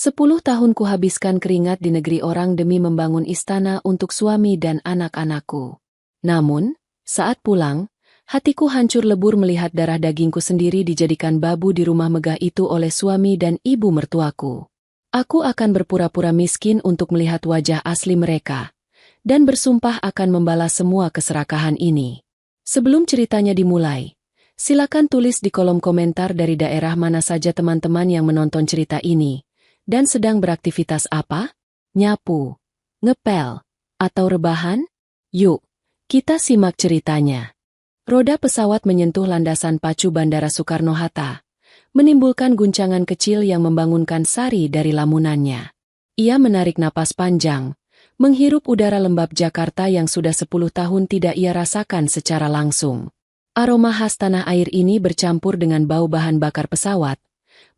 10 tahun kuhabiskan keringat di negeri orang demi membangun istana untuk suami dan anak-anakku. Namun, saat pulang, hatiku hancur lebur melihat darah dagingku sendiri dijadikan babu di rumah megah itu oleh suami dan ibu mertuaku. Aku akan berpura-pura miskin untuk melihat wajah asli mereka, dan bersumpah akan membalas semua keserakahan ini. Sebelum ceritanya dimulai, silakan tulis di kolom komentar dari daerah mana saja teman-teman yang menonton cerita ini, dan sedang beraktivitas apa? Nyapu, ngepel, atau rebahan? Yuk, kita simak ceritanya. Roda pesawat menyentuh landasan pacu Bandara Soekarno-Hatta, menimbulkan guncangan kecil yang membangunkan Sari dari lamunannya. Ia menarik napas panjang, menghirup udara lembab Jakarta yang sudah 10 tahun tidak ia rasakan secara langsung. Aroma khas tanah air ini bercampur dengan bau bahan bakar pesawat,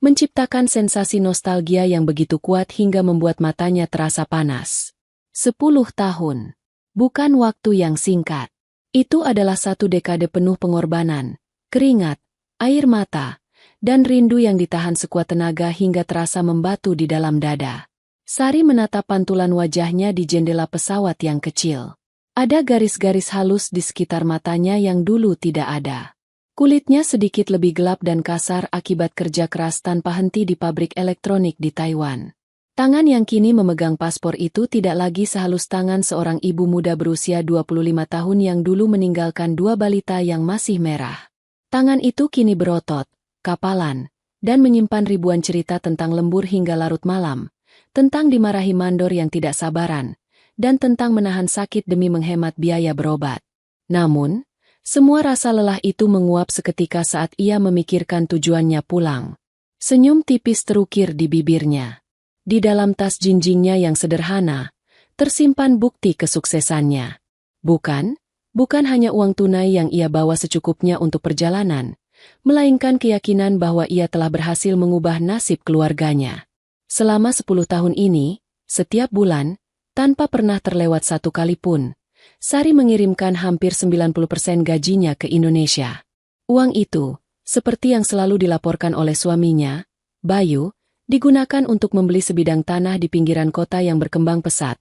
menciptakan sensasi nostalgia yang begitu kuat hingga membuat matanya terasa panas. 10 tahun. Bukan waktu yang singkat. Itu adalah satu dekade penuh pengorbanan, keringat, air mata, dan rindu yang ditahan sekuat tenaga hingga terasa membatu di dalam dada. Sari menatap pantulan wajahnya di jendela pesawat yang kecil. Ada garis-garis halus di sekitar matanya yang dulu tidak ada. Kulitnya sedikit lebih gelap dan kasar akibat kerja keras tanpa henti di pabrik elektronik di Taiwan. Tangan yang kini memegang paspor itu tidak lagi sehalus tangan seorang ibu muda berusia 25 tahun yang dulu meninggalkan 2 balita yang masih merah. Tangan itu kini berotot, kapalan, dan menyimpan ribuan cerita tentang lembur hingga larut malam, tentang dimarahi mandor yang tidak sabaran, dan tentang menahan sakit demi menghemat biaya berobat. Namun, semua rasa lelah itu menguap seketika saat ia memikirkan tujuannya pulang. Senyum tipis terukir di bibirnya. Di dalam tas jinjingnya yang sederhana, tersimpan bukti kesuksesannya. Bukan hanya uang tunai yang ia bawa secukupnya untuk perjalanan, melainkan keyakinan bahwa ia telah berhasil mengubah nasib keluarganya. Selama 10 tahun ini, setiap bulan, tanpa pernah terlewat satu kali pun, Sari mengirimkan hampir 90% gajinya ke Indonesia. Uang itu, seperti yang selalu dilaporkan oleh suaminya, Bayu, digunakan untuk membeli sebidang tanah di pinggiran kota yang berkembang pesat,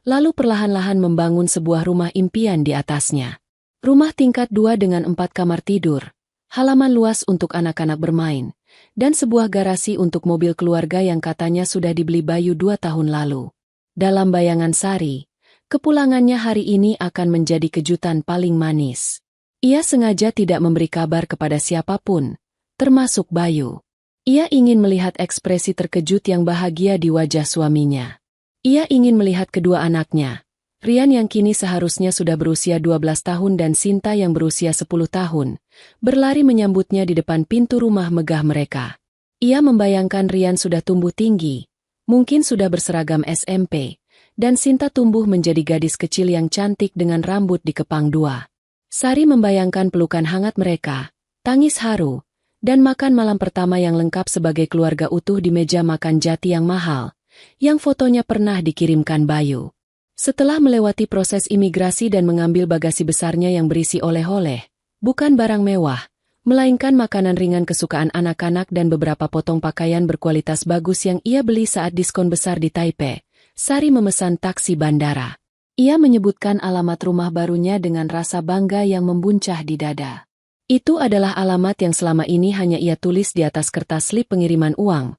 lalu perlahan-lahan membangun sebuah rumah impian di atasnya. Rumah tingkat 2 dengan 4 kamar tidur, halaman luas untuk anak-anak bermain, dan sebuah garasi untuk mobil keluarga yang katanya sudah dibeli Bayu 2 tahun lalu. Dalam bayangan Sari, kepulangannya hari ini akan menjadi kejutan paling manis. Ia sengaja tidak memberi kabar kepada siapapun, termasuk Bayu. Ia ingin melihat ekspresi terkejut yang bahagia di wajah suaminya. Ia ingin melihat kedua anaknya, Rian yang kini seharusnya sudah berusia 12 tahun dan Sinta yang berusia 10 tahun, berlari menyambutnya di depan pintu rumah megah mereka. Ia membayangkan Rian sudah tumbuh tinggi, mungkin sudah berseragam SMP, dan Sinta tumbuh menjadi gadis kecil yang cantik dengan rambut dikepang 2. Sari membayangkan pelukan hangat mereka, tangis haru, dan makan malam pertama yang lengkap sebagai keluarga utuh di meja makan jati yang mahal, yang fotonya pernah dikirimkan Bayu. Setelah melewati proses imigrasi dan mengambil bagasi besarnya yang berisi oleh-oleh, bukan barang mewah, melainkan makanan ringan kesukaan anak-anak dan beberapa potong pakaian berkualitas bagus yang ia beli saat diskon besar di Taipei, Sari memesan taksi bandara. Ia menyebutkan alamat rumah barunya dengan rasa bangga yang membuncah di dada. Itu adalah alamat yang selama ini hanya ia tulis di atas kertas slip pengiriman uang.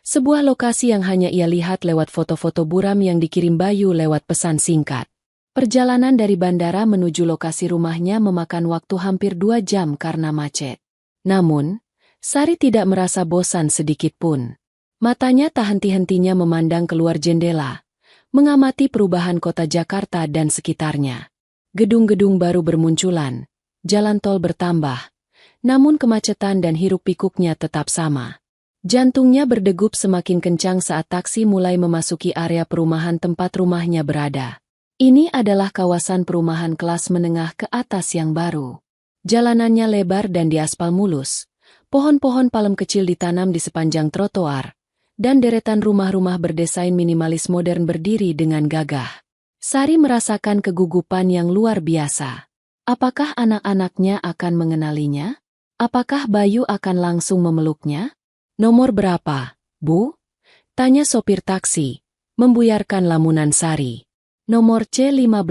Sebuah lokasi yang hanya ia lihat lewat foto-foto buram yang dikirim Bayu lewat pesan singkat. Perjalanan dari bandara menuju lokasi rumahnya memakan waktu hampir 2 jam karena macet. Namun, Sari tidak merasa bosan sedikit pun. Matanya tak henti-hentinya memandang keluar jendela, mengamati perubahan kota Jakarta dan sekitarnya. Gedung-gedung baru bermunculan, jalan tol bertambah, namun kemacetan dan hiruk-pikuknya tetap sama. Jantungnya berdegup semakin kencang saat taksi mulai memasuki area perumahan tempat rumahnya berada. Ini adalah kawasan perumahan kelas menengah ke atas yang baru. Jalanannya lebar dan diaspal mulus, pohon-pohon palem kecil ditanam di sepanjang trotoar, dan deretan rumah-rumah berdesain minimalis modern berdiri dengan gagah. Sari merasakan kegugupan yang luar biasa. Apakah anak-anaknya akan mengenalinya? Apakah Bayu akan langsung memeluknya? "Nomor berapa, Bu?" Tanya sopir taksi, membuyarkan lamunan Sari. Nomor C15.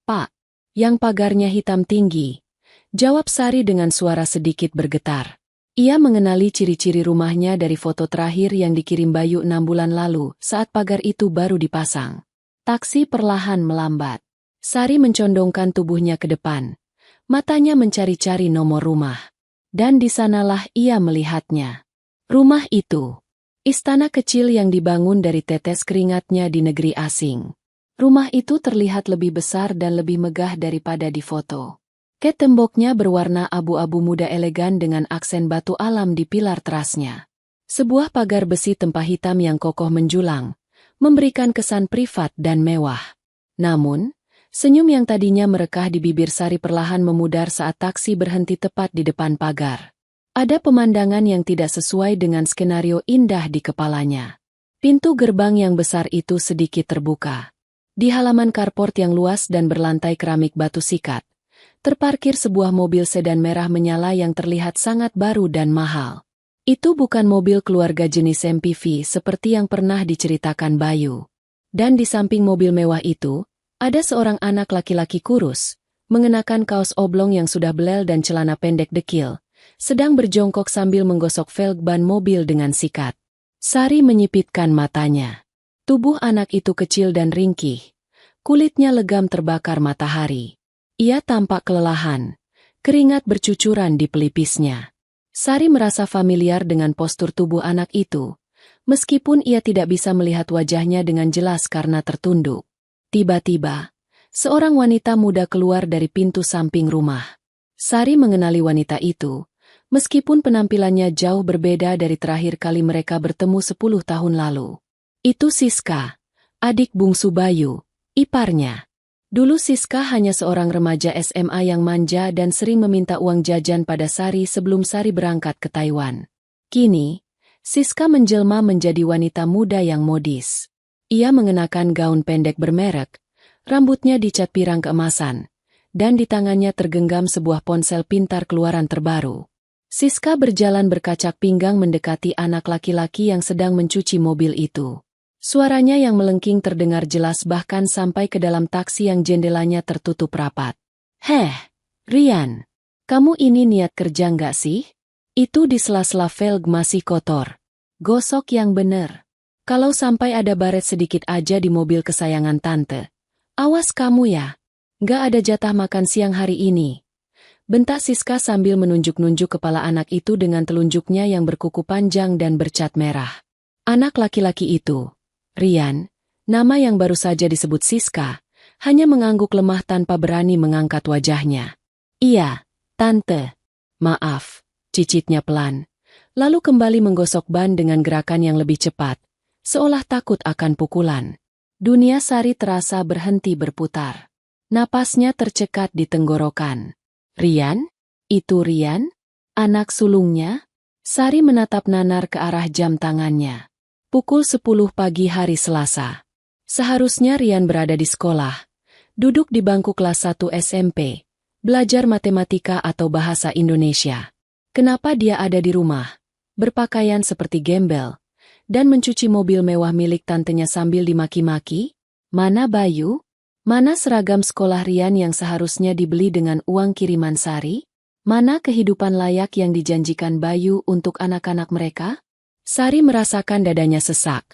Pak. Yang pagarnya hitam tinggi. Jawab Sari dengan suara sedikit bergetar. Ia mengenali ciri-ciri rumahnya dari foto terakhir yang dikirim Bayu 6 bulan lalu saat pagar itu baru dipasang. Taksi perlahan melambat. Sari mencondongkan tubuhnya ke depan. Matanya mencari-cari nomor rumah. Dan di sanalah ia melihatnya. Rumah itu. Istana kecil yang dibangun dari tetes keringatnya di negeri asing. Rumah itu terlihat lebih besar dan lebih megah daripada di foto. Temboknya berwarna abu-abu muda elegan dengan aksen batu alam di pilar terasnya. Sebuah pagar besi tempah hitam yang kokoh menjulang, memberikan kesan privat dan mewah. Namun, senyum yang tadinya merekah di bibir Sari perlahan memudar saat taksi berhenti tepat di depan pagar. Ada pemandangan yang tidak sesuai dengan skenario indah di kepalanya. Pintu gerbang yang besar itu sedikit terbuka. Di halaman carport yang luas dan berlantai keramik batu sikat, terparkir sebuah mobil sedan merah menyala yang terlihat sangat baru dan mahal. Itu bukan mobil keluarga jenis MPV seperti yang pernah diceritakan Bayu. Dan di samping mobil mewah itu, ada seorang anak laki-laki kurus, mengenakan kaos oblong yang sudah belel dan celana pendek dekil, sedang berjongkok sambil menggosok velg ban mobil dengan sikat. Sari menyipitkan matanya. Tubuh anak itu kecil dan ringkih. Kulitnya legam terbakar matahari. Ia tampak kelelahan. Keringat bercucuran di pelipisnya. Sari merasa familiar dengan postur tubuh anak itu, meskipun ia tidak bisa melihat wajahnya dengan jelas karena tertunduk. Tiba-tiba, seorang wanita muda keluar dari pintu samping rumah. Sari mengenali wanita itu, meskipun penampilannya jauh berbeda dari terakhir kali mereka bertemu 10 tahun lalu. Itu Siska, adik bungsu Bayu, iparnya. Dulu Siska hanya seorang remaja SMA yang manja dan sering meminta uang jajan pada Sari sebelum Sari berangkat ke Taiwan. Kini, Siska menjelma menjadi wanita muda yang modis. Ia mengenakan gaun pendek bermerek, rambutnya dicat pirang keemasan, dan di tangannya tergenggam sebuah ponsel pintar keluaran terbaru. Siska berjalan berkacak pinggang mendekati anak laki-laki yang sedang mencuci mobil itu. Suaranya yang melengking terdengar jelas bahkan sampai ke dalam taksi yang jendelanya tertutup rapat. "Heh, Rian, kamu ini niat kerja nggak sih? Itu di sela-sela velg masih kotor. Gosok yang bener. Kalau sampai ada baret sedikit aja di mobil kesayangan tante. Awas kamu ya, nggak ada jatah makan siang hari ini." Bentak Siska sambil menunjuk-nunjuk kepala anak itu dengan telunjuknya yang berkuku panjang dan bercat merah. Anak laki-laki itu, Rian, nama yang baru saja disebut Siska, hanya mengangguk lemah tanpa berani mengangkat wajahnya. "Iya, tante. Maaf," cicitnya pelan. Lalu kembali menggosok ban dengan gerakan yang lebih cepat, seolah takut akan pukulan. Dunia Sari terasa berhenti berputar. Napasnya tercekat di tenggorokan. "Rian? Itu Rian? Anak sulungnya?" Sari menatap nanar ke arah jam tangannya. Pukul 10 pagi hari Selasa. Seharusnya Rian berada di sekolah, duduk di bangku kelas 1 SMP, belajar matematika atau bahasa Indonesia. Kenapa dia ada di rumah, berpakaian seperti gembel, dan mencuci mobil mewah milik tantenya sambil dimaki-maki? Mana Bayu? Mana seragam sekolah Rian yang seharusnya dibeli dengan uang kiriman Sari? Mana kehidupan layak yang dijanjikan Bayu untuk anak-anak mereka? Sari merasakan dadanya sesak,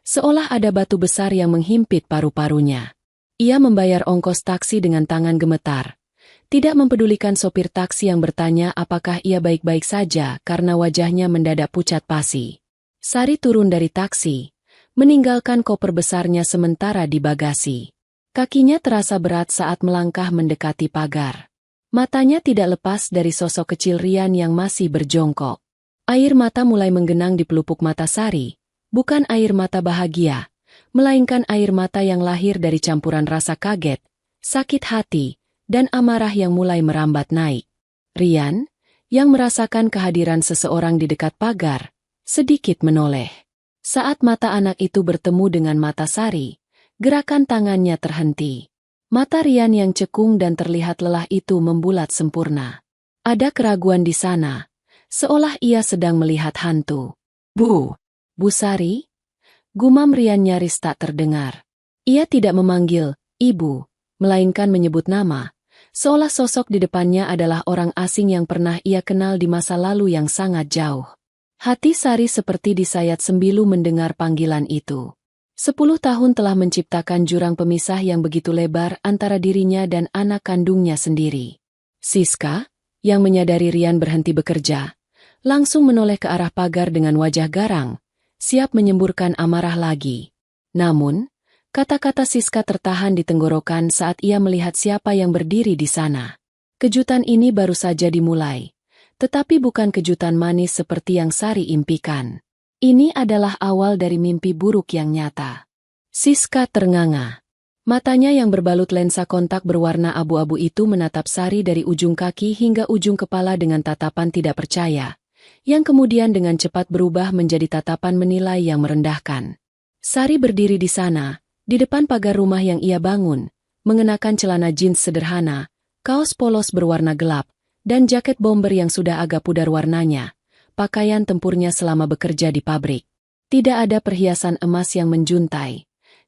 seolah ada batu besar yang menghimpit paru-parunya. Ia membayar ongkos taksi dengan tangan gemetar, tidak mempedulikan sopir taksi yang bertanya apakah ia baik-baik saja karena wajahnya mendadak pucat pasi. Sari turun dari taksi, meninggalkan koper besarnya sementara di bagasi. Kakinya terasa berat saat melangkah mendekati pagar. Matanya tidak lepas dari sosok kecil Rian yang masih berjongkok. Air mata mulai menggenang di pelupuk mata Sari, bukan air mata bahagia, melainkan air mata yang lahir dari campuran rasa kaget, sakit hati, dan amarah yang mulai merambat naik. Rian, yang merasakan kehadiran seseorang di dekat pagar, sedikit menoleh. Saat mata anak itu bertemu dengan mata Sari, gerakan tangannya terhenti. Mata Rian yang cekung dan terlihat lelah itu membulat sempurna. Ada keraguan di sana, seolah ia sedang melihat hantu. Bu Sari?" Gumam Rian nyaris tak terdengar. Ia tidak memanggil, ibu, melainkan menyebut nama, seolah sosok di depannya adalah orang asing yang pernah ia kenal di masa lalu yang sangat jauh. Hati Sari seperti disayat sembilu mendengar panggilan itu. 10 tahun telah menciptakan jurang pemisah yang begitu lebar antara dirinya dan anak kandungnya sendiri. Siska, yang menyadari Rian berhenti bekerja, langsung menoleh ke arah pagar dengan wajah garang, siap menyemburkan amarah lagi. Namun, kata-kata Siska tertahan di tenggorokan saat ia melihat siapa yang berdiri di sana. Kejutan ini baru saja dimulai, tetapi bukan kejutan manis seperti yang Sari impikan. Ini adalah awal dari mimpi buruk yang nyata. Siska ternganga. Matanya yang berbalut lensa kontak berwarna abu-abu itu menatap Sari dari ujung kaki hingga ujung kepala dengan tatapan tidak percaya, yang kemudian dengan cepat berubah menjadi tatapan menilai yang merendahkan. Sari berdiri di sana, di depan pagar rumah yang ia bangun, mengenakan celana jeans sederhana, kaos polos berwarna gelap, dan jaket bomber yang sudah agak pudar warnanya, pakaian tempurnya selama bekerja di pabrik. Tidak ada perhiasan emas yang menjuntai,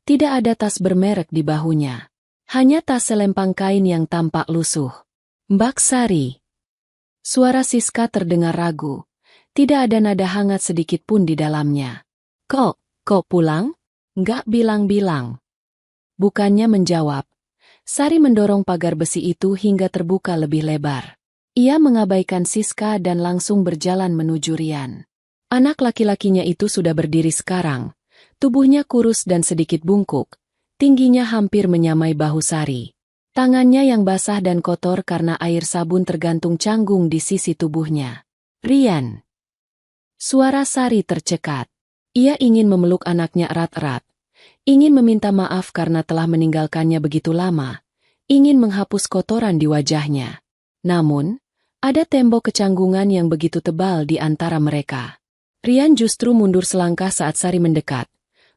tidak ada tas bermerek di bahunya. Hanya tas selempang kain yang tampak lusuh. Mbak Sari. Suara Siska terdengar ragu. Tidak ada nada hangat sedikit pun di dalamnya. Kok pulang? Nggak bilang-bilang. Bukannya menjawab. Sari mendorong pagar besi itu hingga terbuka lebih lebar. Ia mengabaikan Siska dan langsung berjalan menuju Rian. Anak laki-lakinya itu sudah berdiri sekarang. Tubuhnya kurus dan sedikit bungkuk. Tingginya hampir menyamai bahu Sari. Tangannya yang basah dan kotor karena air sabun tergantung canggung di sisi tubuhnya. Rian. Suara Sari tercekat. Ia ingin memeluk anaknya erat-erat. Ingin meminta maaf karena telah meninggalkannya begitu lama. Ingin menghapus kotoran di wajahnya. Namun, ada tembok kecanggungan yang begitu tebal di antara mereka. Rian justru mundur selangkah saat Sari mendekat.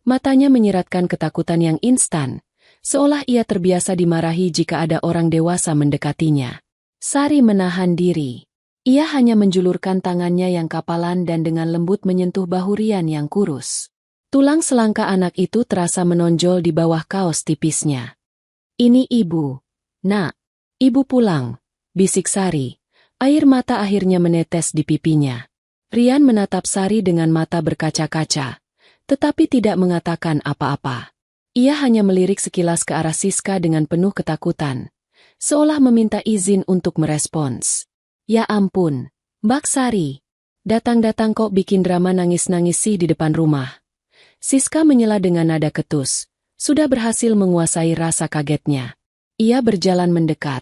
Matanya menyiratkan ketakutan yang instan. Seolah ia terbiasa dimarahi jika ada orang dewasa mendekatinya. Sari menahan diri. Ia hanya menjulurkan tangannya yang kapalan dan dengan lembut menyentuh bahu Rian yang kurus. Tulang selangka anak itu terasa menonjol di bawah kaos tipisnya. Ini ibu. Nak, ibu pulang, bisik Sari. Air mata akhirnya menetes di pipinya. Rian menatap Sari dengan mata berkaca-kaca, tetapi tidak mengatakan apa-apa. Ia hanya melirik sekilas ke arah Siska dengan penuh ketakutan, seolah meminta izin untuk merespons. Ya ampun, Mbak Sari. Datang-datang kok bikin drama nangis-nangis sih di depan rumah. Siska menyela dengan nada ketus, sudah berhasil menguasai rasa kagetnya. Ia berjalan mendekat.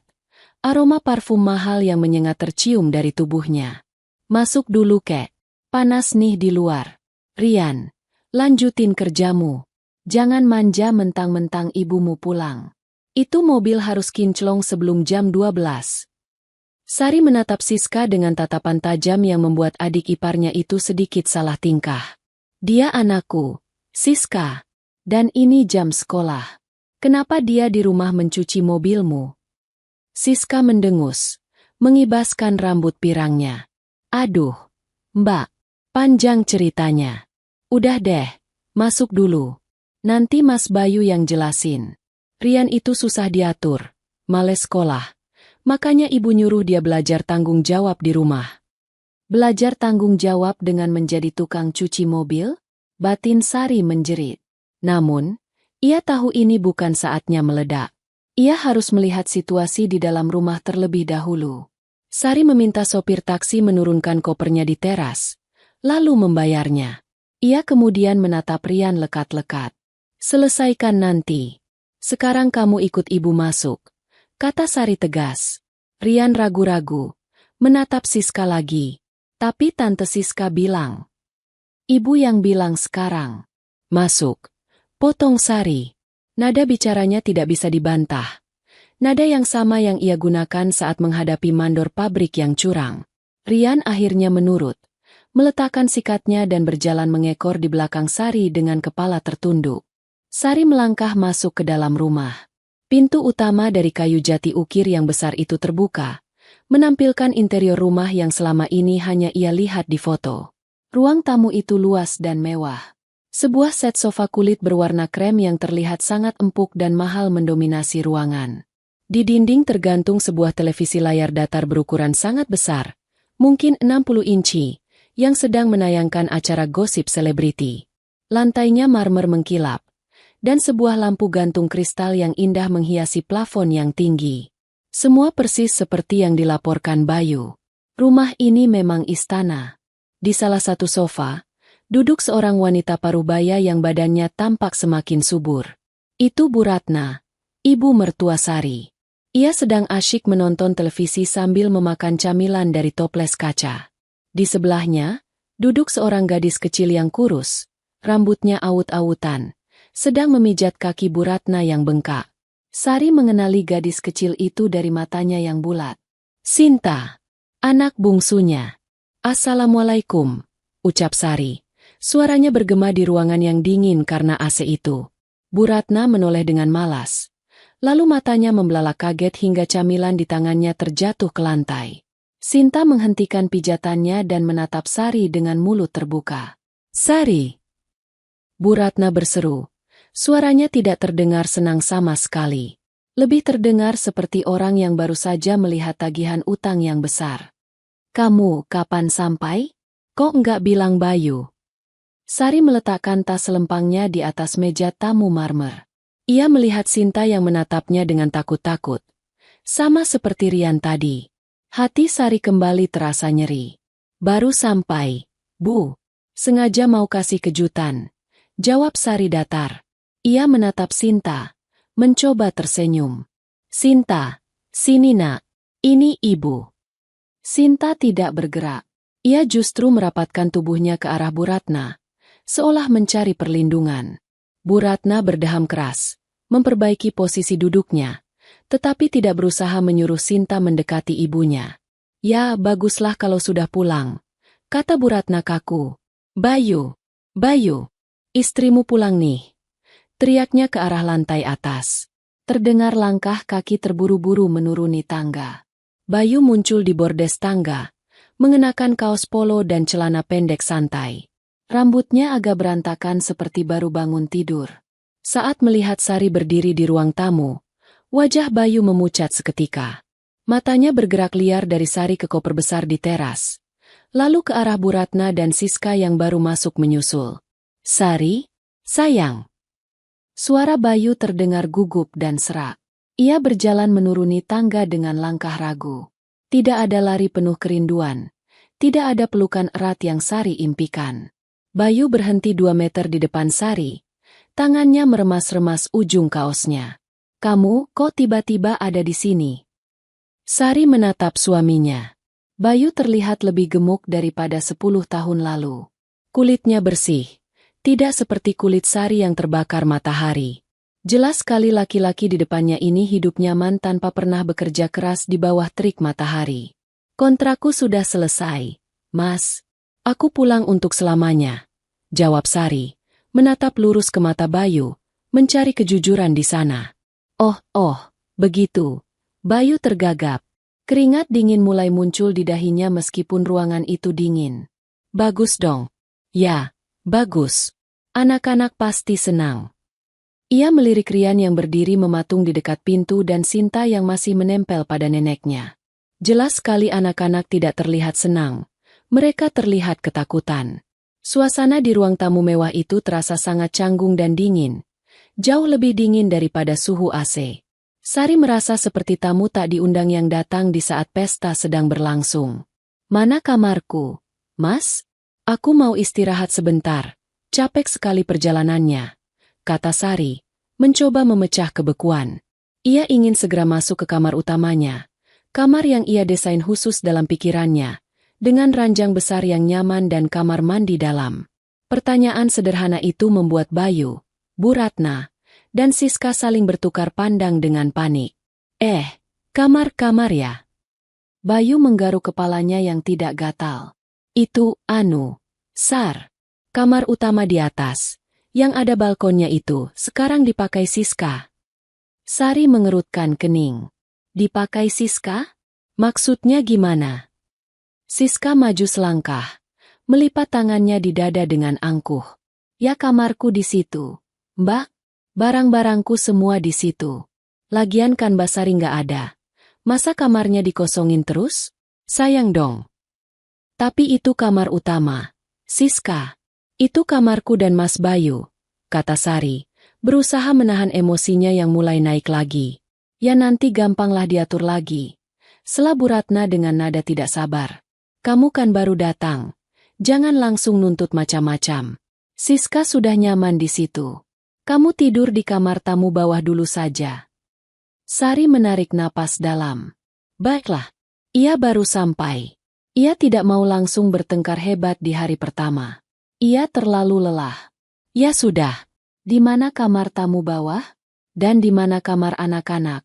Aroma parfum mahal yang menyengat tercium dari tubuhnya. Masuk dulu kek, panas nih di luar. Rian, lanjutin kerjamu. Jangan manja mentang-mentang ibumu pulang. Itu mobil harus kinclong sebelum jam 12. Sari menatap Siska dengan tatapan tajam yang membuat adik iparnya itu sedikit salah tingkah. Dia anakku, Siska. Dan ini jam sekolah. Kenapa dia di rumah mencuci mobilmu? Siska mendengus, mengibaskan rambut pirangnya. Aduh, Mbak, panjang ceritanya. Udah deh, masuk dulu. Nanti Mas Bayu yang jelasin. Rian itu susah diatur, males sekolah. Makanya ibu nyuruh dia belajar tanggung jawab di rumah. Belajar tanggung jawab dengan menjadi tukang cuci mobil? Batin Sari menjerit. Namun, ia tahu ini bukan saatnya meledak. Ia harus melihat situasi di dalam rumah terlebih dahulu. Sari meminta sopir taksi menurunkan kopernya di teras, lalu membayarnya. Ia kemudian menatap Rian lekat-lekat. Selesaikan nanti. Sekarang kamu ikut ibu masuk, kata Sari tegas. Rian ragu-ragu, menatap Siska lagi. Tapi Tante Siska bilang. Ibu yang bilang sekarang. Masuk. Potong Sari. Nada bicaranya tidak bisa dibantah. Nada yang sama yang ia gunakan saat menghadapi mandor pabrik yang curang. Rian akhirnya menurut. Meletakkan sikatnya dan berjalan mengekor di belakang Sari dengan kepala tertunduk. Sari melangkah masuk ke dalam rumah. Pintu utama dari kayu jati ukir yang besar itu terbuka, menampilkan interior rumah yang selama ini hanya ia lihat di foto. Ruang tamu itu luas dan mewah. Sebuah set sofa kulit berwarna krem yang terlihat sangat empuk dan mahal mendominasi ruangan. Di dinding tergantung sebuah televisi layar datar berukuran sangat besar, mungkin 60 inci, yang sedang menayangkan acara gosip selebriti. Lantainya marmer mengkilap, dan sebuah lampu gantung kristal yang indah menghiasi plafon yang tinggi. Semua persis seperti yang dilaporkan Bayu. Rumah ini memang istana. Di salah satu sofa, duduk seorang wanita parubaya yang badannya tampak semakin subur. Itu Bu Ratna, ibu mertua Sari. Ia sedang asyik menonton televisi sambil memakan camilan dari toples kaca. Di sebelahnya, duduk seorang gadis kecil yang kurus, rambutnya awut-awutan, sedang memijat kaki Bu Ratna yang bengkak. Sari mengenali gadis kecil itu dari matanya yang bulat. Sinta, anak bungsunya. Assalamualaikum, ucap Sari. Suaranya bergema di ruangan yang dingin karena AC itu. Bu Ratna menoleh dengan malas. Lalu matanya membelalak kaget hingga camilan di tangannya terjatuh ke lantai. Sinta menghentikan pijatannya dan menatap Sari dengan mulut terbuka. Sari! Bu Ratna berseru. Suaranya tidak terdengar senang sama sekali. Lebih terdengar seperti orang yang baru saja melihat tagihan utang yang besar. Kamu kapan sampai? Kok enggak bilang Bayu? Sari meletakkan tas selempangnya di atas meja tamu marmer. Ia melihat Sinta yang menatapnya dengan takut-takut. Sama seperti Rian tadi. Hati Sari kembali terasa nyeri. Baru sampai, Bu. Sengaja mau kasih kejutan. Jawab Sari datar. Ia menatap Sinta, mencoba tersenyum. Sinta, sini nak, ini ibu. Sinta tidak bergerak. Ia justru merapatkan tubuhnya ke arah Bu Ratna, seolah mencari perlindungan. Bu Ratna berdeham keras, memperbaiki posisi duduknya, tetapi tidak berusaha menyuruh Sinta mendekati ibunya. Ya, baguslah kalau sudah pulang, kata Bu Ratna kaku. Bayu, Bayu, istrimu pulang nih. Teriaknya ke arah lantai atas. Terdengar langkah kaki terburu-buru menuruni tangga. Bayu muncul di bordes tangga, mengenakan kaos polo dan celana pendek santai. Rambutnya agak berantakan seperti baru bangun tidur. Saat melihat Sari berdiri di ruang tamu, wajah Bayu memucat seketika. Matanya bergerak liar dari Sari ke koper besar di teras, lalu ke arah Bu Ratna dan Siska yang baru masuk menyusul. Sari, sayang. Suara Bayu terdengar gugup dan serak. Ia berjalan menuruni tangga dengan langkah ragu. Tidak ada lari penuh kerinduan. Tidak ada pelukan erat yang Sari impikan. Bayu berhenti 2 meter di depan Sari. Tangannya meremas-remas ujung kaosnya. Kamu kok tiba-tiba ada di sini? Sari menatap suaminya. Bayu terlihat lebih gemuk daripada 10 tahun lalu. Kulitnya bersih, tidak seperti kulit Sari yang terbakar matahari. Jelas sekali laki-laki di depannya ini hidup nyaman tanpa pernah bekerja keras di bawah terik matahari. Kontrakku sudah selesai, Mas. Aku pulang untuk selamanya, jawab Sari, menatap lurus ke mata Bayu, mencari kejujuran di sana. Oh, begitu. Bayu tergagap. Keringat dingin mulai muncul di dahinya meskipun ruangan itu dingin. Bagus dong. Ya, bagus. Anak-anak pasti senang. Ia melirik Rian yang berdiri mematung di dekat pintu dan Sinta yang masih menempel pada neneknya. Jelas sekali anak-anak tidak terlihat senang. Mereka terlihat ketakutan. Suasana di ruang tamu mewah itu terasa sangat canggung dan dingin. Jauh lebih dingin daripada suhu AC. Sari merasa seperti tamu tak diundang yang datang di saat pesta sedang berlangsung. Mana kamarku? Mas? Aku mau istirahat sebentar. Capek sekali perjalanannya, kata Sari, mencoba memecah kebekuan. Ia ingin segera masuk ke kamar utamanya. Kamar yang ia desain khusus dalam pikirannya, dengan ranjang besar yang nyaman dan kamar mandi dalam. Pertanyaan sederhana itu membuat Bayu, Bu Ratna, dan Siska saling bertukar pandang dengan panik. Kamar-kamar ya? Bayu menggaruk kepalanya yang tidak gatal. Itu, Sar. Kamar utama di atas, yang ada balkonnya itu, sekarang dipakai Siska. Sari mengerutkan kening. Dipakai Siska? Maksudnya gimana? Siska maju selangkah, melipat tangannya di dada dengan angkuh. Ya kamarku di situ. Mbak, barang-barangku semua di situ. Lagian kan Mbak Sari nggak ada. Masa kamarnya dikosongin terus? Sayang dong. Tapi itu kamar utama. Siska. Itu kamarku dan Mas Bayu, kata Sari, berusaha menahan emosinya yang mulai naik lagi. Ya nanti gampanglah diatur lagi. Sela Bu Ratna dengan nada tidak sabar. Kamu kan baru datang. Jangan langsung nuntut macam-macam. Siska sudah nyaman di situ. Kamu tidur di kamar tamu bawah dulu saja. Sari menarik napas dalam. Baiklah. Ia baru sampai. Ia tidak mau langsung bertengkar hebat di hari pertama. Ia terlalu lelah. Ya sudah. Di mana kamar tamu bawah? Dan di mana kamar anak-anak?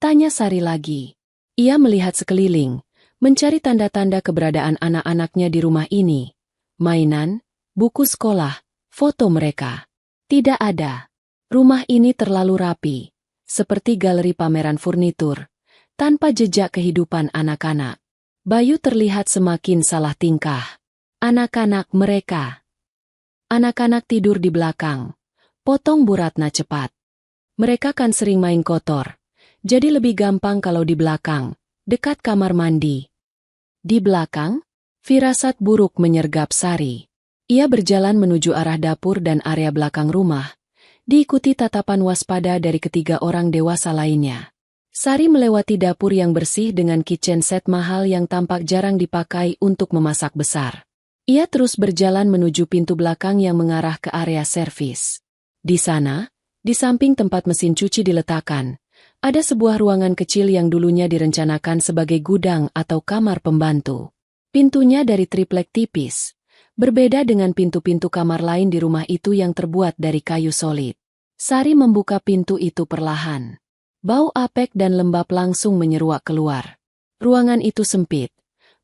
Tanya Sari lagi. Ia melihat sekeliling, mencari tanda-tanda keberadaan anak-anaknya di rumah ini. Mainan, buku sekolah, foto mereka. Tidak ada. Rumah ini terlalu rapi, seperti galeri pameran furnitur, tanpa jejak kehidupan anak-anak. Bayu terlihat semakin salah tingkah. Anak-anak mereka. Anak-anak tidur di belakang. Potong Bu Ratna cepat. Mereka kan sering main kotor. Jadi lebih gampang kalau di belakang, dekat kamar mandi. Di belakang? Firasat buruk menyergap Sari. Ia berjalan menuju arah dapur dan area belakang rumah, diikuti tatapan waspada dari ketiga orang dewasa lainnya. Sari melewati dapur yang bersih dengan kitchen set mahal yang tampak jarang dipakai untuk memasak besar. Ia terus berjalan menuju pintu belakang yang mengarah ke area servis. Di sana, di samping tempat mesin cuci diletakkan, ada sebuah ruangan kecil yang dulunya direncanakan sebagai gudang atau kamar pembantu. Pintunya dari triplek tipis, berbeda dengan pintu-pintu kamar lain di rumah itu yang terbuat dari kayu solid. Sari membuka pintu itu perlahan. Bau apek dan lembab langsung menyeruak keluar. Ruangan itu sempit,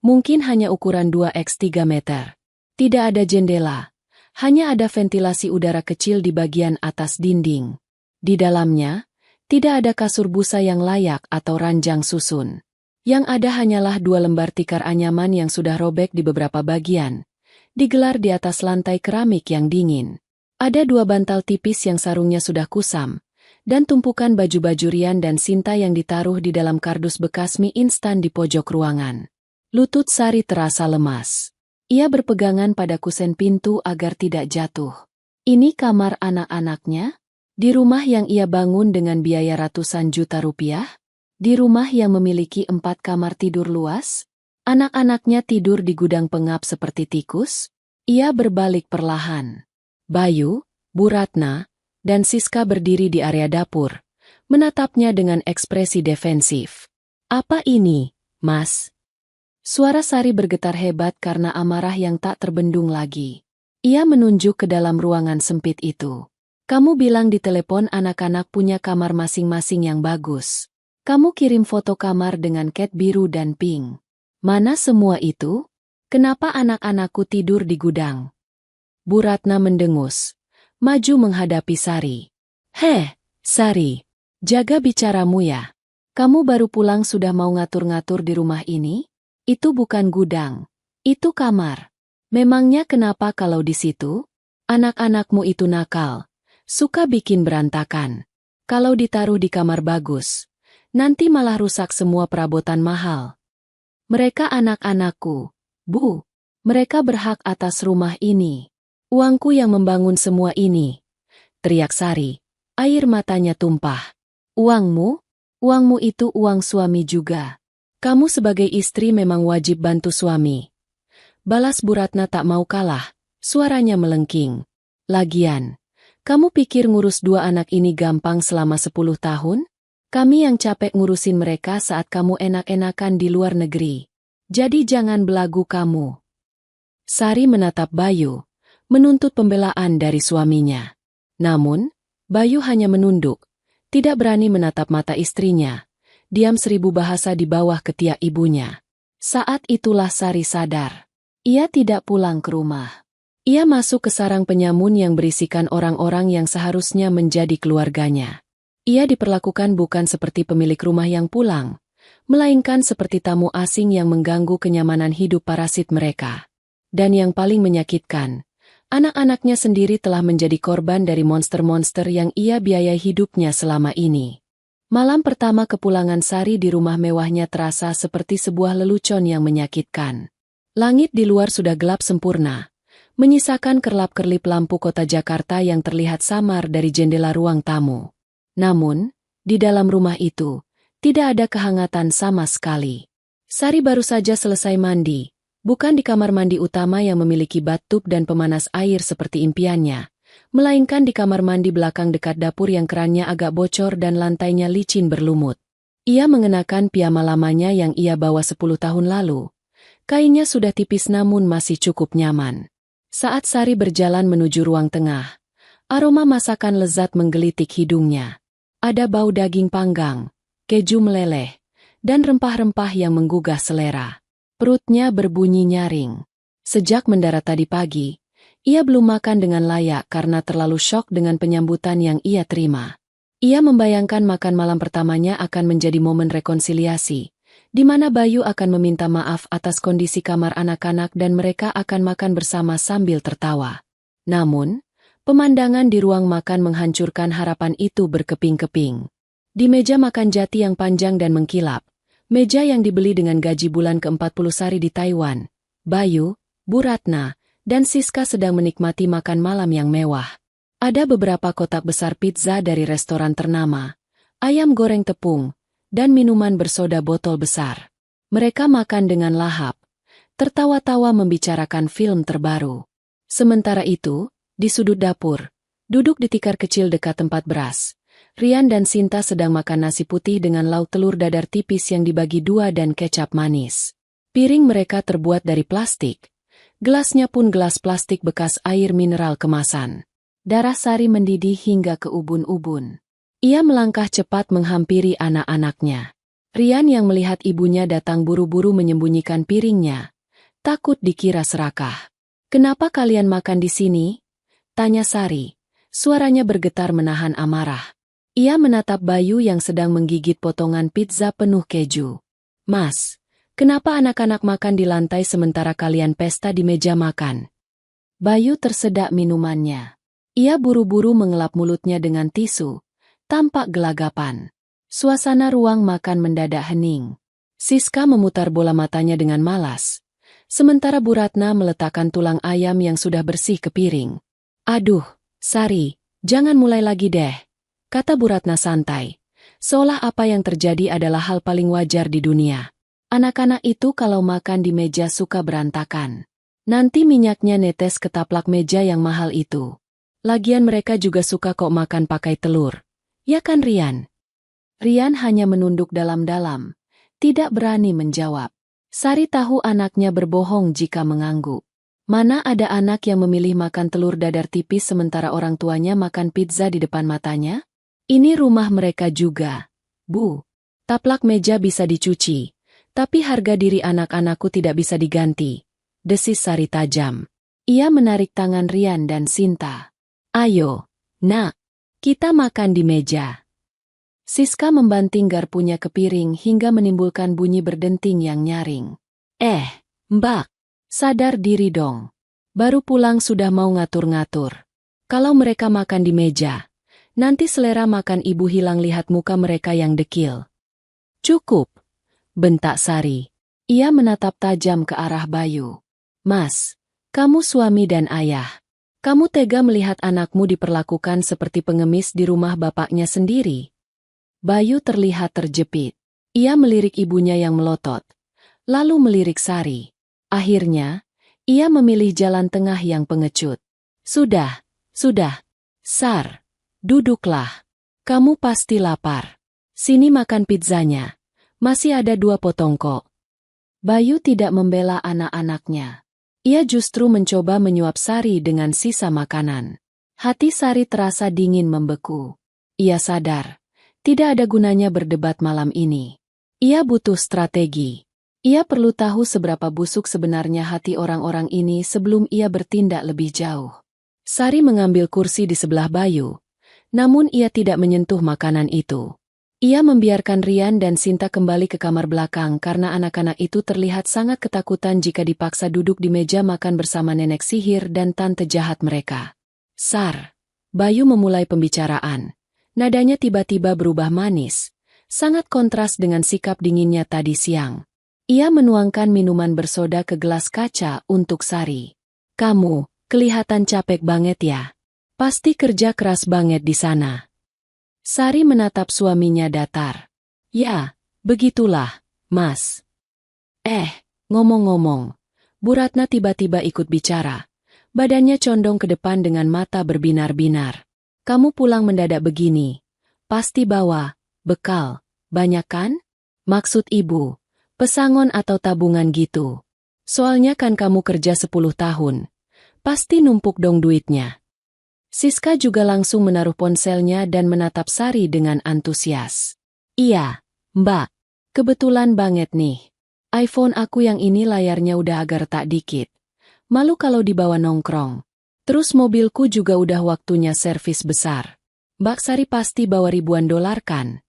mungkin hanya ukuran 2x3 meter. Tidak ada jendela, hanya ada ventilasi udara kecil di bagian atas dinding. Di dalamnya, tidak ada kasur busa yang layak atau ranjang susun. Yang ada hanyalah 2 lembar tikar anyaman yang sudah robek di beberapa bagian, digelar di atas lantai keramik yang dingin. Ada 2 bantal tipis yang sarungnya sudah kusam, dan tumpukan baju-baju Rian dan Sinta yang ditaruh di dalam kardus bekas mie instan di pojok ruangan. Lutut Sari terasa lemas. Ia berpegangan pada kusen pintu agar tidak jatuh. Ini kamar anak-anaknya? Di rumah yang ia bangun dengan biaya ratusan juta rupiah? Di rumah yang memiliki 4 kamar tidur luas? Anak-anaknya tidur di gudang pengap seperti tikus? Ia berbalik perlahan. Bayu, Bu Ratna, dan Siska berdiri di area dapur, menatapnya dengan ekspresi defensif. Apa ini, Mas? Suara Sari bergetar hebat karena amarah yang tak terbendung lagi. Ia menunjuk ke dalam ruangan sempit itu. Kamu bilang di telepon anak-anak punya kamar masing-masing yang bagus. Kamu kirim foto kamar dengan cat biru dan pink. Mana semua itu? Kenapa anak-anakku tidur di gudang? Bu Ratna mendengus, maju menghadapi Sari. Heh, Sari, jaga bicaramu ya. Kamu baru pulang sudah mau ngatur-ngatur di rumah ini? Itu bukan gudang. Itu kamar. Memangnya kenapa kalau di situ? Anak-anakmu itu nakal. Suka bikin berantakan. Kalau ditaruh di kamar bagus, nanti malah rusak semua perabotan mahal. Mereka anak-anakku, Bu. Mereka berhak atas rumah ini. Uangku yang membangun semua ini. Teriak Sari. Air matanya tumpah. Uangmu? Uangmu itu uang suami juga. Kamu sebagai istri memang wajib bantu suami. Balas Bu Ratna tak mau kalah, suaranya melengking. Lagian, kamu pikir ngurus 2 anak ini gampang selama 10 tahun? Kami yang capek ngurusin mereka saat kamu enak-enakan di luar negeri. Jadi jangan belagu kamu. Sari menatap Bayu, menuntut pembelaan dari suaminya. Namun, Bayu hanya menunduk, tidak berani menatap mata istrinya. Diam 1000 bahasa di bawah ketiak ibunya. Saat itulah Sari sadar. Ia tidak pulang ke rumah. Ia masuk ke sarang penyamun yang berisikan orang-orang yang seharusnya menjadi keluarganya. Ia diperlakukan bukan seperti pemilik rumah yang pulang, melainkan seperti tamu asing yang mengganggu kenyamanan hidup parasit mereka. Dan yang paling menyakitkan, Anak-anaknya sendiri telah menjadi korban dari monster-monster yang ia biayai hidupnya selama ini. Malam pertama kepulangan Sari di rumah mewahnya terasa seperti sebuah lelucon yang menyakitkan. Langit di luar sudah gelap sempurna, menyisakan kerlap-kerlip lampu kota Jakarta yang terlihat samar dari jendela ruang tamu. Namun, di dalam rumah itu, tidak ada kehangatan sama sekali. Sari baru saja selesai mandi, bukan di kamar mandi utama yang memiliki bathtub dan pemanas air seperti impiannya, melainkan di kamar mandi belakang dekat dapur yang kerannya agak bocor dan lantainya licin berlumut. Ia mengenakan piyama lamanya yang ia bawa 10 tahun lalu. Kainnya sudah tipis namun masih cukup nyaman. Saat Sari berjalan menuju ruang tengah, aroma masakan lezat menggelitik hidungnya. Ada bau daging panggang, keju meleleh, dan rempah-rempah yang menggugah selera. Perutnya berbunyi nyaring. Sejak mendarat tadi pagi, ia belum makan dengan layak karena terlalu syok dengan penyambutan yang ia terima. Ia membayangkan makan malam pertamanya akan menjadi momen rekonsiliasi, di mana Bayu akan meminta maaf atas kondisi kamar anak-anak dan mereka akan makan bersama sambil tertawa. Namun, pemandangan di ruang makan menghancurkan harapan itu berkeping-keping. Di meja makan jati yang panjang dan mengkilap, meja yang dibeli dengan gaji bulan ke-40 Sari di Taiwan, Bayu, Bu Ratna, dan Siska sedang menikmati makan malam yang mewah. Ada beberapa kotak besar pizza dari restoran ternama, ayam goreng tepung, dan minuman bersoda botol besar. Mereka makan dengan lahap, tertawa-tawa membicarakan film terbaru. Sementara itu, di sudut dapur, duduk di tikar kecil dekat tempat beras, Rian dan Sinta sedang makan nasi putih dengan lauk telur dadar tipis yang dibagi dua dan kecap manis. Piring mereka terbuat dari plastik. Gelasnya pun gelas plastik bekas air mineral kemasan. Darah Sari mendidih hingga ke ubun-ubun. Ia melangkah cepat menghampiri anak-anaknya. Rian yang melihat ibunya datang buru-buru menyembunyikan piringnya. Takut dikira serakah. "Kenapa kalian makan di sini?" tanya Sari. Suaranya bergetar menahan amarah. Ia menatap Bayu yang sedang menggigit potongan pizza penuh keju. "Mas, kenapa anak-anak makan di lantai sementara kalian pesta di meja makan?" Bayu tersedak minumannya. Ia buru-buru mengelap mulutnya dengan tisu, tampak gelagapan. Suasana ruang makan mendadak hening. Siska memutar bola matanya dengan malas, sementara Bu Ratna meletakkan tulang ayam yang sudah bersih ke piring. "Aduh, Sari, jangan mulai lagi deh," kata Bu Ratna santai, seolah apa yang terjadi adalah hal paling wajar di dunia. Anak-anak itu kalau makan di meja suka berantakan. Nanti minyaknya netes ke taplak meja yang mahal itu. Lagian mereka juga suka kok makan pakai telur. Ya kan Rian? Rian hanya menunduk dalam-dalam, tidak berani menjawab. Sari tahu anaknya berbohong jika mengangguk. Mana ada anak yang memilih makan telur dadar tipis sementara orang tuanya makan pizza di depan matanya? Ini rumah mereka juga. "Bu, taplak meja bisa dicuci, tapi harga diri anak-anakku tidak bisa diganti," desis Sari tajam. Ia menarik tangan Rian dan Sinta. "Ayo, nak, kita makan di meja." Siska membanting garpunya ke piring hingga menimbulkan bunyi berdenting yang nyaring. Mbak, sadar diri dong. Baru pulang sudah mau ngatur-ngatur. Kalau mereka makan di meja, nanti selera makan ibu hilang lihat muka mereka yang dekil." "Cukup," bentak Sari. Ia menatap tajam ke arah Bayu. "Mas, kamu suami dan ayah. Kamu tega melihat anakmu diperlakukan seperti pengemis di rumah bapaknya sendiri?" Bayu terlihat terjepit. Ia melirik ibunya yang melotot, lalu melirik Sari. Akhirnya, ia memilih jalan tengah yang pengecut. Sudah, Sar, duduklah. Kamu pasti lapar. Sini makan pizzanya. Masih ada 2 potong kok." Bayu tidak membela anak-anaknya. Ia justru mencoba menyuap Sari dengan sisa makanan. Hati Sari terasa dingin membeku. Ia sadar, tidak ada gunanya berdebat malam ini. Ia butuh strategi. Ia perlu tahu seberapa busuk sebenarnya hati orang-orang ini sebelum ia bertindak lebih jauh. Sari mengambil kursi di sebelah Bayu, namun ia tidak menyentuh makanan itu. Ia membiarkan Rian dan Sinta kembali ke kamar belakang karena anak-anak itu terlihat sangat ketakutan jika dipaksa duduk di meja makan bersama nenek sihir dan tante jahat mereka. Sar. Bayu memulai pembicaraan. Nadanya tiba-tiba berubah manis. Sangat kontras dengan sikap dinginnya tadi siang. Ia menuangkan minuman bersoda ke gelas kaca untuk Sari. Kamu, kelihatan capek banget ya. Pasti kerja keras banget di sana. Sari menatap suaminya datar. Ya, begitulah, Mas. Ngomong-ngomong, Bu Ratna tiba-tiba ikut bicara. Badannya condong ke depan dengan mata berbinar-binar. Kamu pulang mendadak begini. Pasti bawa bekal, banyak kan? Maksud ibu, pesangon atau tabungan gitu. Soalnya kan kamu kerja 10 tahun. Pasti numpuk dong duitnya. Siska juga langsung menaruh ponselnya dan menatap Sari dengan antusias. Iya, Mbak. Kebetulan banget nih. iPhone aku yang ini layarnya udah agak retak dikit. Malu kalau dibawa nongkrong. Terus mobilku juga udah waktunya servis besar. Mbak Sari pasti bawa ribuan dolar kan?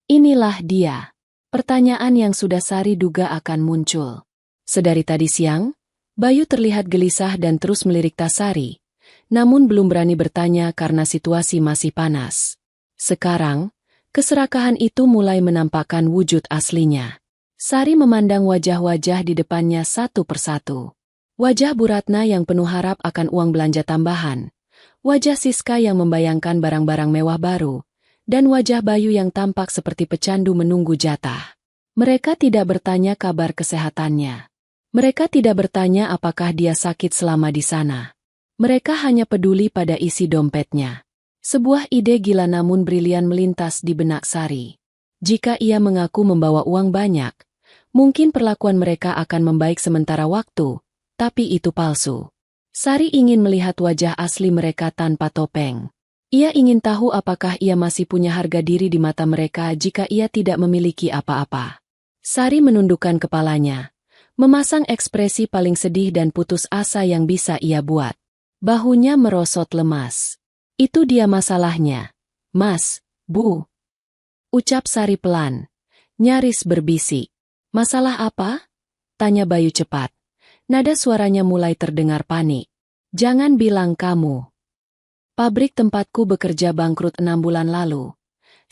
Inilah dia. Pertanyaan yang sudah Sari duga akan muncul. Sedari tadi siang, Bayu terlihat gelisah dan terus melirik tas Sari. Namun belum berani bertanya karena situasi masih panas. Sekarang, keserakahan itu mulai menampakkan wujud aslinya. Sari memandang wajah-wajah di depannya satu persatu. Wajah Bu Ratna yang penuh harap akan uang belanja tambahan. Wajah Siska yang membayangkan barang-barang mewah baru. Dan wajah Bayu yang tampak seperti pecandu menunggu jatah. Mereka tidak bertanya kabar kesehatannya. Mereka tidak bertanya apakah dia sakit selama di sana. Mereka hanya peduli pada isi dompetnya. Sebuah ide gila namun brilian melintas di benak Sari. Jika ia mengaku membawa uang banyak, mungkin perlakuan mereka akan membaik sementara waktu, tapi itu palsu. Sari ingin melihat wajah asli mereka tanpa topeng. Ia ingin tahu apakah ia masih punya harga diri di mata mereka jika ia tidak memiliki apa-apa. Sari menundukkan kepalanya, memasang ekspresi paling sedih dan putus asa yang bisa ia buat. Bahunya merosot lemas. Itu dia masalahnya. Mas, Bu. Ucap Sari pelan. Nyaris berbisik. Masalah apa? Tanya Bayu cepat. Nada suaranya mulai terdengar panik. Jangan bilang kamu. Pabrik tempatku bekerja bangkrut 6 bulan lalu.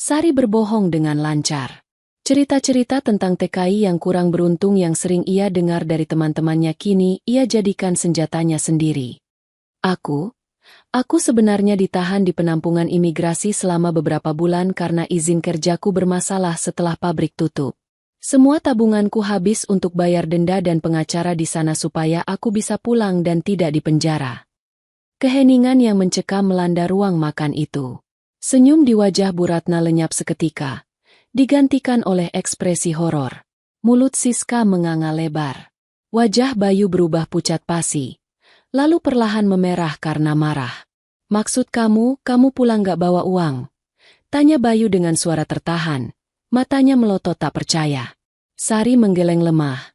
Sari berbohong dengan lancar. Cerita-cerita tentang TKI yang kurang beruntung yang sering ia dengar dari teman-temannya kini ia jadikan senjatanya sendiri. Aku sebenarnya ditahan di penampungan imigrasi selama beberapa bulan karena izin kerjaku bermasalah setelah pabrik tutup. Semua tabunganku habis untuk bayar denda dan pengacara di sana supaya aku bisa pulang dan tidak dipenjara. Keheningan yang mencekam melanda ruang makan itu. Senyum di wajah Bu Ratna lenyap seketika, digantikan oleh ekspresi horor. Mulut Siska menganga lebar. Wajah Bayu berubah pucat pasi. Lalu perlahan memerah karena marah. Maksud kamu pulang gak bawa uang? Tanya Bayu dengan suara tertahan. Matanya melotot tak percaya. Sari menggeleng lemah.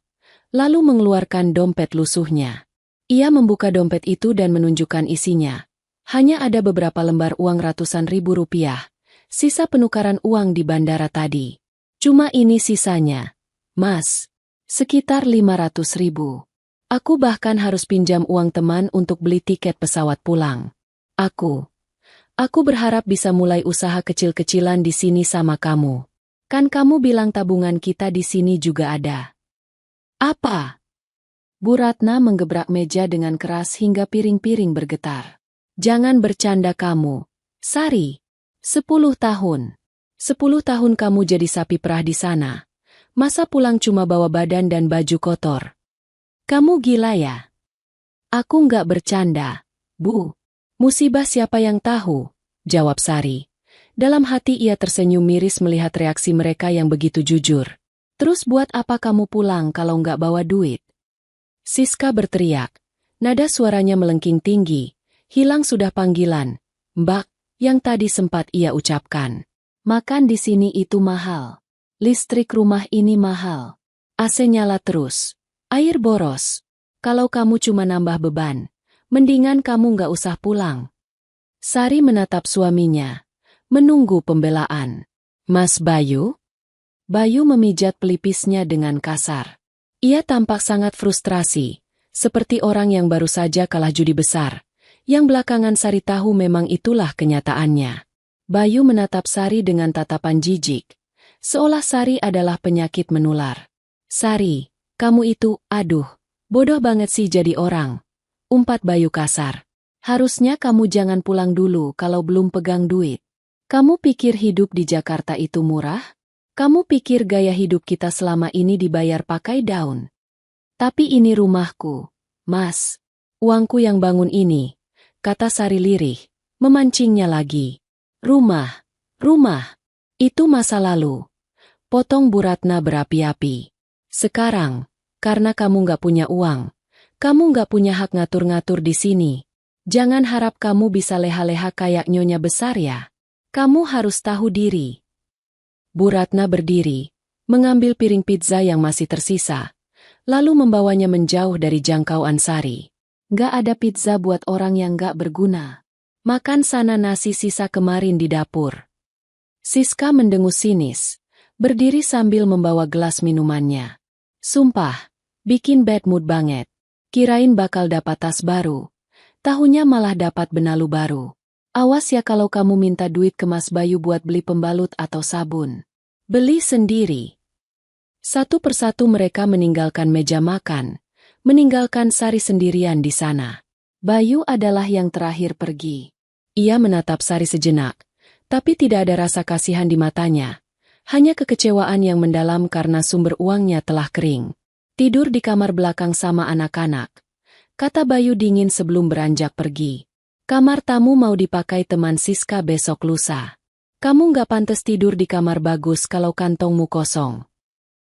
Lalu mengeluarkan dompet lusuhnya. Ia membuka dompet itu dan menunjukkan isinya. Hanya ada beberapa lembar uang ratusan ribu rupiah. Sisa penukaran uang di bandara tadi. Cuma ini sisanya. Mas. Sekitar 500 ribu. Aku bahkan harus pinjam uang teman untuk beli tiket pesawat pulang. Aku berharap bisa mulai usaha kecil-kecilan di sini sama kamu. Kan kamu bilang tabungan kita di sini juga ada. Apa? Bu Ratna menggebrak meja dengan keras hingga piring-piring bergetar. Jangan bercanda kamu. Sari. 10 tahun. 10 tahun kamu jadi sapi perah di sana. Masa pulang cuma bawa badan dan baju kotor? Kamu gila ya? Aku nggak bercanda, Bu. Musibah siapa yang tahu? Jawab Sari. Dalam hati ia tersenyum miris melihat reaksi mereka yang begitu jujur. Terus buat apa kamu pulang kalau nggak bawa duit? Siska berteriak. Nada suaranya melengking tinggi. Hilang sudah panggilan. Mbak, yang tadi sempat ia ucapkan. Makan di sini itu mahal. Listrik rumah ini mahal. AC nyala terus. Air boros. Kalau kamu cuma nambah beban, mendingan kamu nggak usah pulang. Sari menatap suaminya, menunggu pembelaan. Mas Bayu? Bayu memijat pelipisnya dengan kasar. Ia tampak sangat frustrasi, seperti orang yang baru saja kalah judi besar. Yang belakangan Sari tahu memang itulah kenyataannya. Bayu menatap Sari dengan tatapan jijik, seolah Sari adalah penyakit menular. Sari, kamu itu, aduh, bodoh banget sih jadi orang. Umpat Bayu kasar. Harusnya kamu jangan pulang dulu kalau belum pegang duit. Kamu pikir hidup di Jakarta itu murah? Kamu pikir gaya hidup kita selama ini dibayar pakai daun? Tapi ini rumahku, Mas. Uangku yang bangun ini, kata Sari lirih, memancingnya lagi. Rumah. Itu masa lalu. Potong Bu Ratna berapi-api. Sekarang, karena kamu nggak punya uang, kamu nggak punya hak ngatur-ngatur di sini. Jangan harap kamu bisa leha-leha kayak nyonya besar ya. Kamu harus tahu diri. Bu Ratna berdiri, mengambil piring pizza yang masih tersisa, lalu membawanya menjauh dari jangkauan Sari. Nggak ada pizza buat orang yang nggak berguna. Makan sana nasi sisa kemarin di dapur. Siska mendengus sinis, berdiri sambil membawa gelas minumannya. Sumpah, bikin bad mood banget. Kirain bakal dapat tas baru. Tahunya malah dapat benalu baru. Awas ya kalau kamu minta duit ke Mas Bayu buat beli pembalut atau sabun. Beli sendiri. Satu persatu mereka meninggalkan meja makan, meninggalkan Sari sendirian di sana. Bayu adalah yang terakhir pergi. Ia menatap Sari sejenak, tapi tidak ada rasa kasihan di matanya. Hanya kekecewaan yang mendalam karena sumber uangnya telah kering. Tidur di kamar belakang sama anak-anak, kata Bayu dingin sebelum beranjak pergi. Kamar tamu mau dipakai teman Siska besok lusa. Kamu nggak pantas tidur di kamar bagus kalau kantongmu kosong.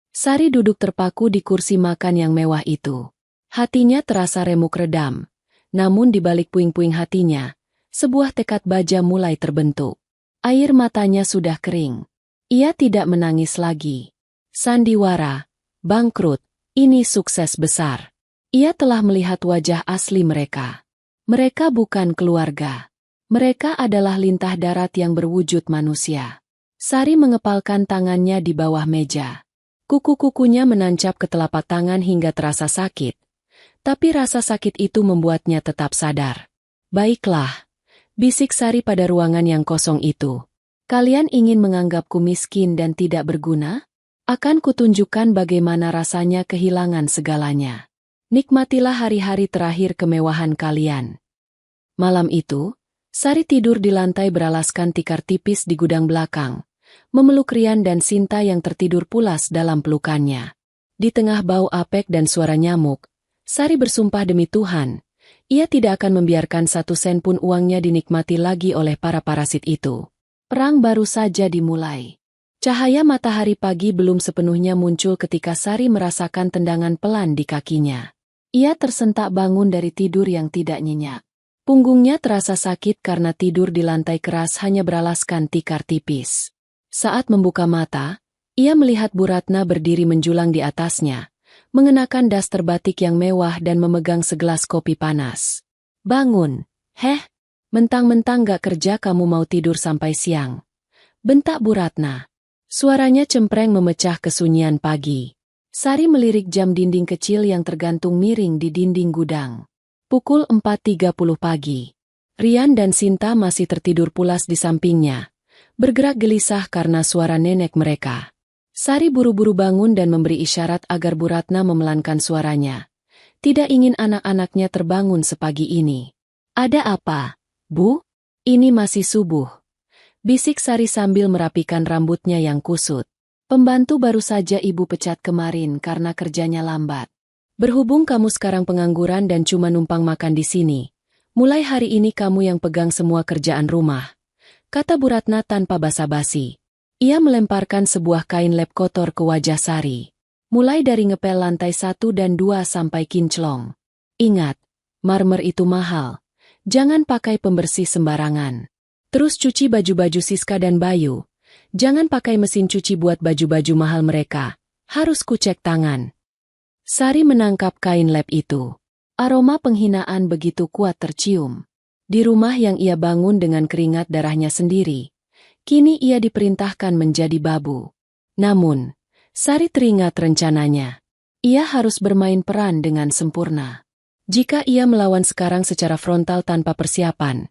Sari duduk terpaku di kursi makan yang mewah itu. Hatinya terasa remuk redam. Namun di balik puing-puing hatinya, sebuah tekad baja mulai terbentuk. Air matanya sudah kering. Ia tidak menangis lagi. Sandiwara, bangkrut, ini sukses besar. Ia telah melihat wajah asli mereka. Mereka bukan keluarga. Mereka adalah lintah darat yang berwujud manusia. Sari mengepalkan tangannya di bawah meja. Kuku-kukunya menancap ke telapak tangan hingga terasa sakit. Tapi rasa sakit itu membuatnya tetap sadar. Baiklah, bisik Sari pada ruangan yang kosong itu. Kalian ingin menganggapku miskin dan tidak berguna? Akan kutunjukkan bagaimana rasanya kehilangan segalanya. Nikmatilah hari-hari terakhir kemewahan kalian. Malam itu, Sari tidur di lantai beralaskan tikar tipis di gudang belakang, memeluk Rian dan Sinta yang tertidur pulas dalam pelukannya. Di tengah bau apek dan suara nyamuk, Sari bersumpah demi Tuhan, ia tidak akan membiarkan satu sen pun uangnya dinikmati lagi oleh para parasit itu. Perang baru saja dimulai. Cahaya matahari pagi belum sepenuhnya muncul ketika Sari merasakan tendangan pelan di kakinya. Ia tersentak bangun dari tidur yang tidak nyenyak. Punggungnya terasa sakit karena tidur di lantai keras hanya beralaskan tikar tipis. Saat membuka mata, ia melihat Bu Ratna berdiri menjulang di atasnya, mengenakan daster batik yang mewah dan memegang segelas kopi panas. Bangun, mentang-mentang gak kerja kamu mau tidur sampai siang. Bentak Bu Ratna. Suaranya cempreng memecah kesunyian pagi. Sari melirik jam dinding kecil yang tergantung miring di dinding gudang. Pukul 4.30 pagi. Rian dan Sinta masih tertidur pulas di sampingnya, bergerak gelisah karena suara nenek mereka. Sari buru-buru bangun dan memberi isyarat agar Bu Ratna memelankan suaranya. Tidak ingin anak-anaknya terbangun sepagi ini. Ada apa, Bu? Ini masih subuh. Bisik Sari sambil merapikan rambutnya yang kusut. Pembantu baru saja ibu pecat kemarin karena kerjanya lambat. Berhubung kamu sekarang pengangguran dan cuma numpang makan di sini, mulai hari ini kamu yang pegang semua kerjaan rumah, kata Bu Ratna tanpa basa-basi. Ia melemparkan sebuah kain lap kotor ke wajah Sari. Mulai dari ngepel lantai 1 dan 2 sampai kinclong. Ingat, marmer itu mahal. Jangan pakai pembersih sembarangan. Terus cuci baju-baju Siska dan Bayu. Jangan pakai mesin cuci buat baju-baju mahal mereka. Harus kucek tangan. Sari menangkap kain lap itu. Aroma penghinaan begitu kuat tercium. Di rumah yang ia bangun dengan keringat darahnya sendiri, Kini ia diperintahkan menjadi babu. Namun, Sari teringat rencananya. Ia harus bermain peran dengan sempurna. Jika ia melawan sekarang secara frontal tanpa persiapan,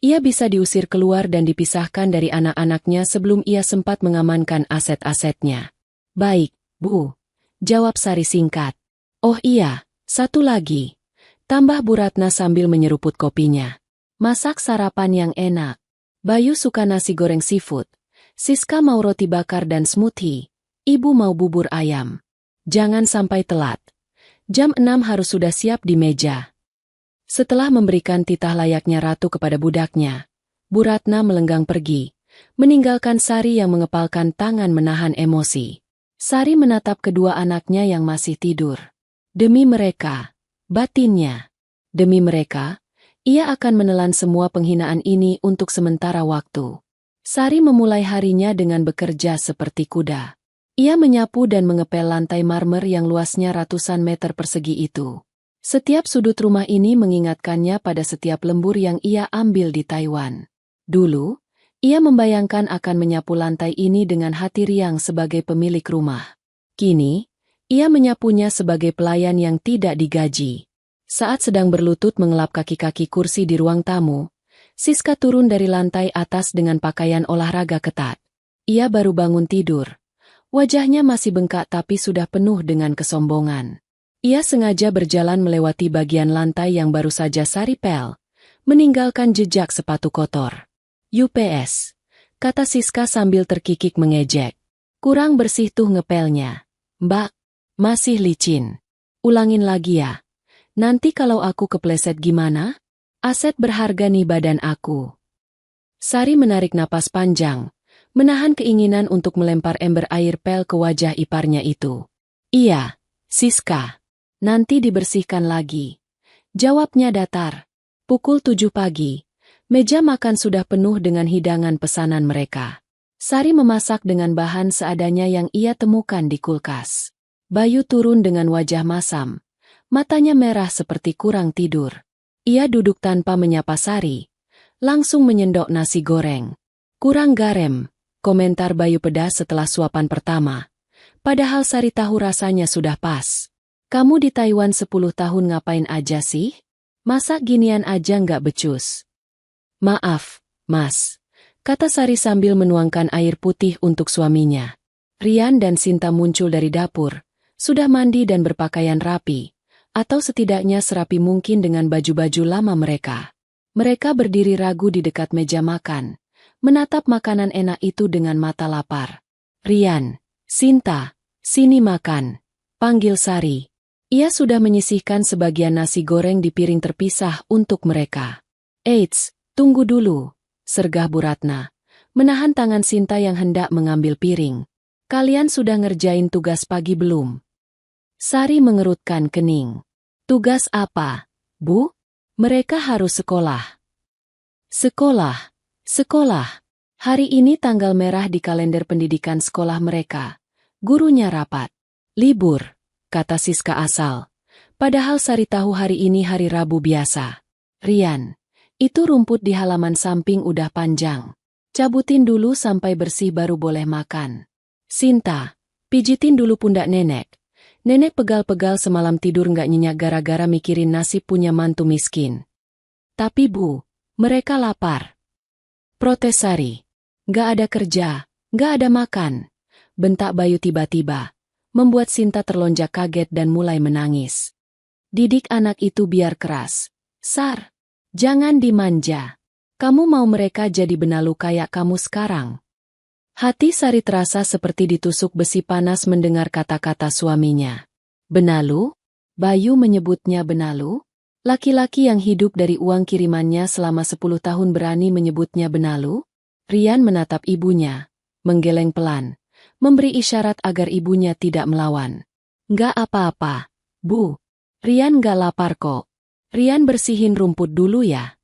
ia bisa diusir keluar dan dipisahkan dari anak-anaknya sebelum ia sempat mengamankan aset-asetnya. Baik, Bu. Jawab Sari singkat. Oh iya, satu lagi. Tambah Bu Ratna sambil menyeruput kopinya. Masak sarapan yang enak. Bayu suka nasi goreng seafood. Siska mau roti bakar dan smoothie. Ibu mau bubur ayam. Jangan sampai telat. Jam 6 harus sudah siap di meja. Setelah memberikan titah layaknya ratu kepada budaknya, Bu Ratna melenggang pergi, meninggalkan Sari yang mengepalkan tangan menahan emosi. Sari menatap kedua anaknya yang masih tidur. Demi mereka, batinnya. Demi mereka, ia akan menelan semua penghinaan ini untuk sementara waktu. Sari memulai harinya dengan bekerja seperti kuda. Ia menyapu dan mengepel lantai marmer yang luasnya ratusan meter persegi itu. Setiap sudut rumah ini mengingatkannya pada setiap lembur yang ia ambil di Taiwan. Dulu, ia membayangkan akan menyapu lantai ini dengan hati riang sebagai pemilik rumah. Kini, ia menyapunya sebagai pelayan yang tidak digaji. Saat sedang berlutut mengelap kaki-kaki kursi di ruang tamu, Siska turun dari lantai atas dengan pakaian olahraga ketat. Ia baru bangun tidur. Wajahnya masih bengkak tapi sudah penuh dengan kesombongan. Ia sengaja berjalan melewati bagian lantai yang baru saja Sari pel, meninggalkan jejak sepatu kotor. UPS, kata Siska sambil terkikik mengejek. Kurang bersih tuh ngepelnya. Mbak, masih licin. Ulangin lagi ya. Nanti kalau aku kepleset gimana? Aset berharga nih badan aku. Sari menarik napas panjang, menahan keinginan untuk melempar ember air pel ke wajah iparnya itu. Iya, Siska. Nanti dibersihkan lagi. Jawabnya datar. Pukul 7 pagi. Meja makan sudah penuh dengan hidangan pesanan mereka. Sari memasak dengan bahan seadanya yang ia temukan di kulkas. Bayu turun dengan wajah masam. Matanya merah seperti kurang tidur. Ia duduk tanpa menyapa Sari. Langsung menyendok nasi goreng. Kurang garam. Komentar Bayu pedas setelah suapan pertama. Padahal Sari tahu rasanya sudah pas. Kamu di Taiwan 10 tahun ngapain aja sih? Masak ginian aja nggak becus. Maaf, Mas. Kata Sari sambil menuangkan air putih untuk suaminya. Rian dan Sinta muncul dari dapur. Sudah mandi dan berpakaian rapi. Atau setidaknya serapi mungkin dengan baju-baju lama mereka. Mereka berdiri ragu di dekat meja makan. Menatap makanan enak itu dengan mata lapar. Rian, Sinta, sini makan. Panggil Sari. Ia sudah menyisihkan sebagian nasi goreng di piring terpisah untuk mereka. Eits, tunggu dulu, sergah Bu Ratna. Menahan tangan Sinta yang hendak mengambil piring. Kalian sudah ngerjain tugas pagi belum? Sari mengerutkan kening. Tugas apa, Bu? Mereka harus sekolah. Sekolah. Sekolah. Hari ini tanggal merah di kalender pendidikan sekolah mereka. Gurunya rapat. Libur, kata Siska asal. Padahal Sari tahu hari ini hari Rabu biasa. Rian, itu rumput di halaman samping udah panjang. Cabutin dulu sampai bersih baru boleh makan. Sinta, pijitin dulu pundak nenek. Nenek pegal-pegal semalam tidur nggak nyenyak gara-gara mikirin nasib punya mantu miskin. Tapi Bu, mereka lapar. Protes Sari. Nggak ada kerja, nggak ada makan. Bentak Bayu tiba-tiba. Membuat Sinta terlonjak kaget dan mulai menangis. Didik anak itu biar keras. Sar, jangan dimanja. Kamu mau mereka jadi benalu kayak kamu sekarang. Hati Sari terasa seperti ditusuk besi panas mendengar kata-kata suaminya. Benalu? Bayu menyebutnya benalu? Laki-laki yang hidup dari uang kirimannya selama 10 tahun berani menyebutnya benalu? Rian menatap ibunya, menggeleng pelan, memberi isyarat agar ibunya tidak melawan. Nggak apa-apa, Bu. Rian nggak lapar kok. Rian bersihin rumput dulu ya.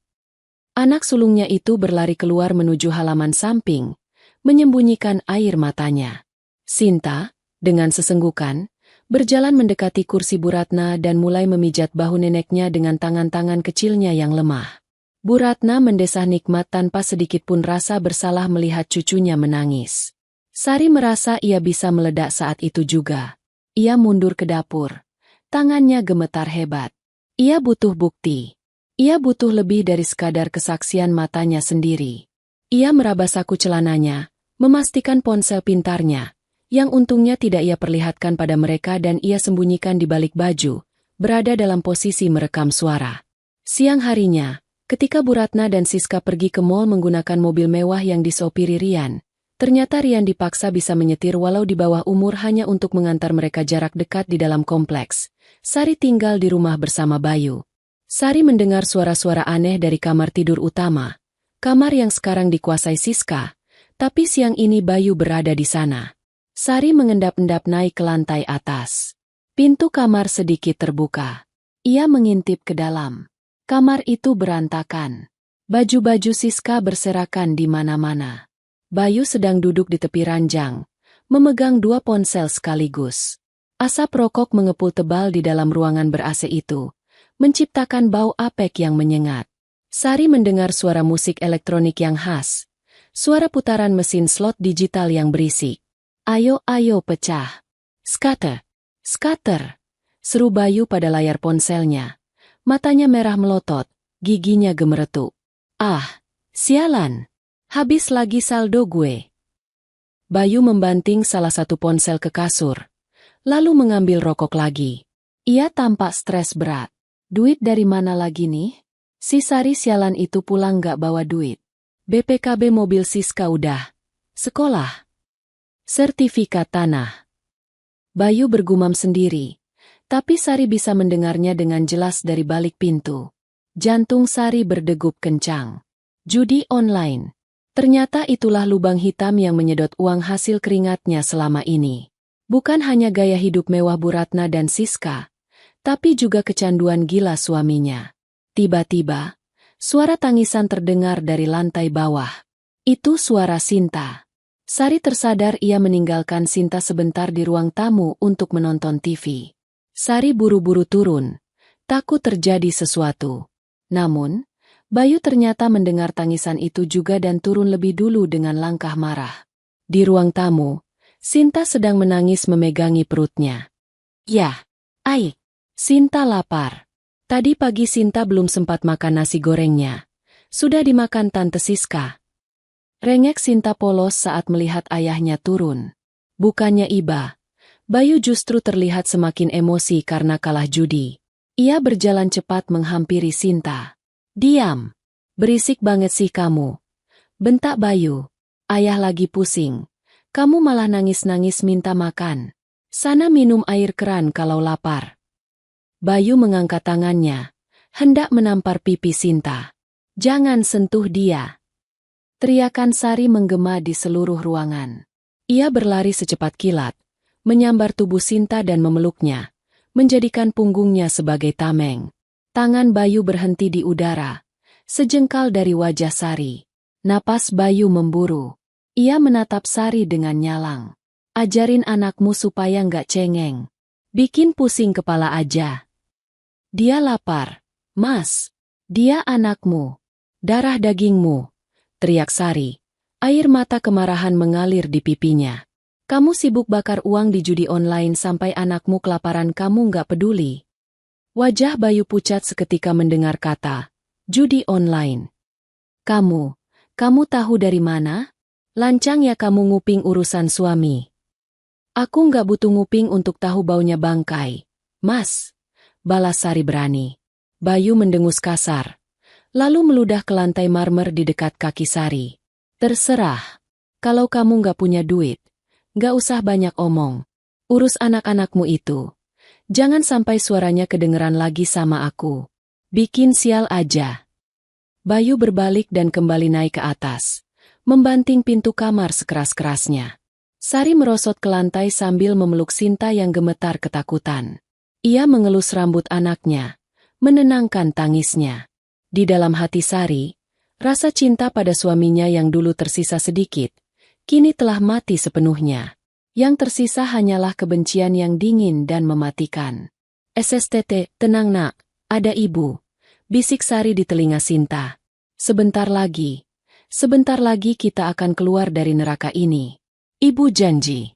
Anak sulungnya itu berlari keluar menuju halaman samping, menyembunyikan air matanya. Sinta, dengan sesenggukan, berjalan mendekati kursi Bu Ratna dan mulai memijat bahu neneknya dengan tangan-tangan kecilnya yang lemah. Bu Ratna mendesah nikmat tanpa sedikit pun rasa bersalah melihat cucunya menangis. Sari merasa ia bisa meledak saat itu juga. Ia mundur ke dapur. Tangannya gemetar hebat. Ia butuh bukti. Ia butuh lebih dari sekadar kesaksian matanya sendiri. Ia meraba saku celananya, memastikan ponsel pintarnya, yang untungnya tidak ia perlihatkan pada mereka dan ia sembunyikan di balik baju, berada dalam posisi merekam suara. Siang harinya, ketika Bu Ratna dan Siska pergi ke mall menggunakan mobil mewah yang disopiri Rian, ternyata Rian dipaksa bisa menyetir walau di bawah umur hanya untuk mengantar mereka jarak dekat di dalam kompleks. Sari tinggal di rumah bersama Bayu. Sari mendengar suara-suara aneh dari kamar tidur utama, kamar yang sekarang dikuasai Siska, tapi siang ini Bayu berada di sana. Sari mengendap-endap naik ke lantai atas. Pintu kamar sedikit terbuka. Ia mengintip ke dalam. Kamar itu berantakan. Baju-baju Siska berserakan di mana-mana. Bayu sedang duduk di tepi ranjang, memegang 2 ponsel sekaligus. Asap rokok mengepul tebal di dalam ruangan ber-AC itu, menciptakan bau apek yang menyengat. Sari mendengar suara musik elektronik yang khas, suara putaran mesin slot digital yang berisik. Ayo, ayo pecah. Scatter, scatter, seru Bayu pada layar ponselnya. Matanya merah melotot, giginya gemeretuk. Ah, sialan. Habis lagi saldo gue. Bayu membanting salah satu ponsel ke kasur, lalu mengambil rokok lagi. Ia tampak stres berat. Duit dari mana lagi nih? Si Sari sialan itu pulang gak bawa duit. BPKB mobil Siska udah. Sekolah. Sertifikat tanah. Bayu bergumam sendiri. Tapi Sari bisa mendengarnya dengan jelas dari balik pintu. Jantung Sari berdegup kencang. Judi online. Ternyata itulah lubang hitam yang menyedot uang hasil keringatnya selama ini. Bukan hanya gaya hidup mewah Bu Ratna dan Siska, tapi juga kecanduan gila suaminya. Tiba-tiba, suara tangisan terdengar dari lantai bawah. Itu suara Sinta. Sari tersadar ia meninggalkan Sinta sebentar di ruang tamu untuk menonton TV. Sari buru-buru turun, takut terjadi sesuatu. Namun, Bayu ternyata mendengar tangisan itu juga dan turun lebih dulu dengan langkah marah. Di ruang tamu, Sinta sedang menangis memegangi perutnya. Yah, Aik, Sinta lapar. Tadi pagi Sinta belum sempat makan nasi gorengnya. Sudah dimakan Tante Siska. Rengek Sinta polos saat melihat ayahnya turun. Bukannya iba. Bayu justru terlihat semakin emosi karena kalah judi. Ia berjalan cepat menghampiri Sinta. Diam. Berisik banget sih kamu. Bentak Bayu. Ayah lagi pusing. Kamu malah nangis-nangis minta makan. Sana minum air keran kalau lapar. Bayu mengangkat tangannya. Hendak menampar pipi Sinta. Jangan sentuh dia. Teriakan Sari menggema di seluruh ruangan. Ia berlari secepat kilat, menyambar tubuh Sinta dan memeluknya, menjadikan punggungnya sebagai tameng. Tangan Bayu berhenti di udara, sejengkal dari wajah Sari. Napas Bayu memburu. Ia menatap Sari dengan nyalang. Ajarin anakmu supaya nggak cengeng. Bikin pusing kepala aja. Dia lapar. Mas. Dia anakmu. Darah dagingmu. Teriak Sari. Air mata kemarahan mengalir di pipinya. Kamu sibuk bakar uang di judi online sampai anakmu kelaparan kamu nggak peduli. Wajah Bayu pucat seketika mendengar kata, judi online. Kamu tahu dari mana? Lancang ya kamu nguping urusan suami. Aku nggak butuh nguping untuk tahu baunya bangkai. Mas, balas Sari berani. Bayu mendengus kasar, lalu meludah ke lantai marmer di dekat kaki Sari. Terserah, kalau kamu nggak punya duit. Gak usah banyak omong. Urus anak-anakmu itu. Jangan sampai suaranya kedengeran lagi sama aku. Bikin sial aja. Bayu berbalik dan kembali naik ke atas, membanting pintu kamar sekeras-kerasnya. Sari merosot ke lantai sambil memeluk Sinta yang gemetar ketakutan. Ia mengelus rambut anaknya, menenangkan tangisnya. Di dalam hati Sari, rasa cinta pada suaminya yang dulu tersisa sedikit, kini telah mati sepenuhnya. Yang tersisa hanyalah kebencian yang dingin dan mematikan. SSTT, tenang nak, ada ibu. Bisik Sari di telinga Sinta. Sebentar lagi kita akan keluar dari neraka ini. Ibu janji.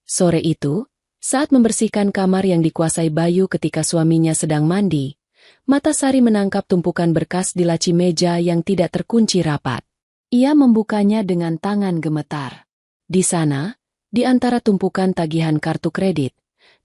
Sore itu, saat membersihkan kamar yang dikuasai Bayu ketika suaminya sedang mandi, mata Sari menangkap tumpukan berkas di laci meja yang tidak terkunci rapat. Ia membukanya dengan tangan gemetar. Di sana, di antara tumpukan tagihan kartu kredit,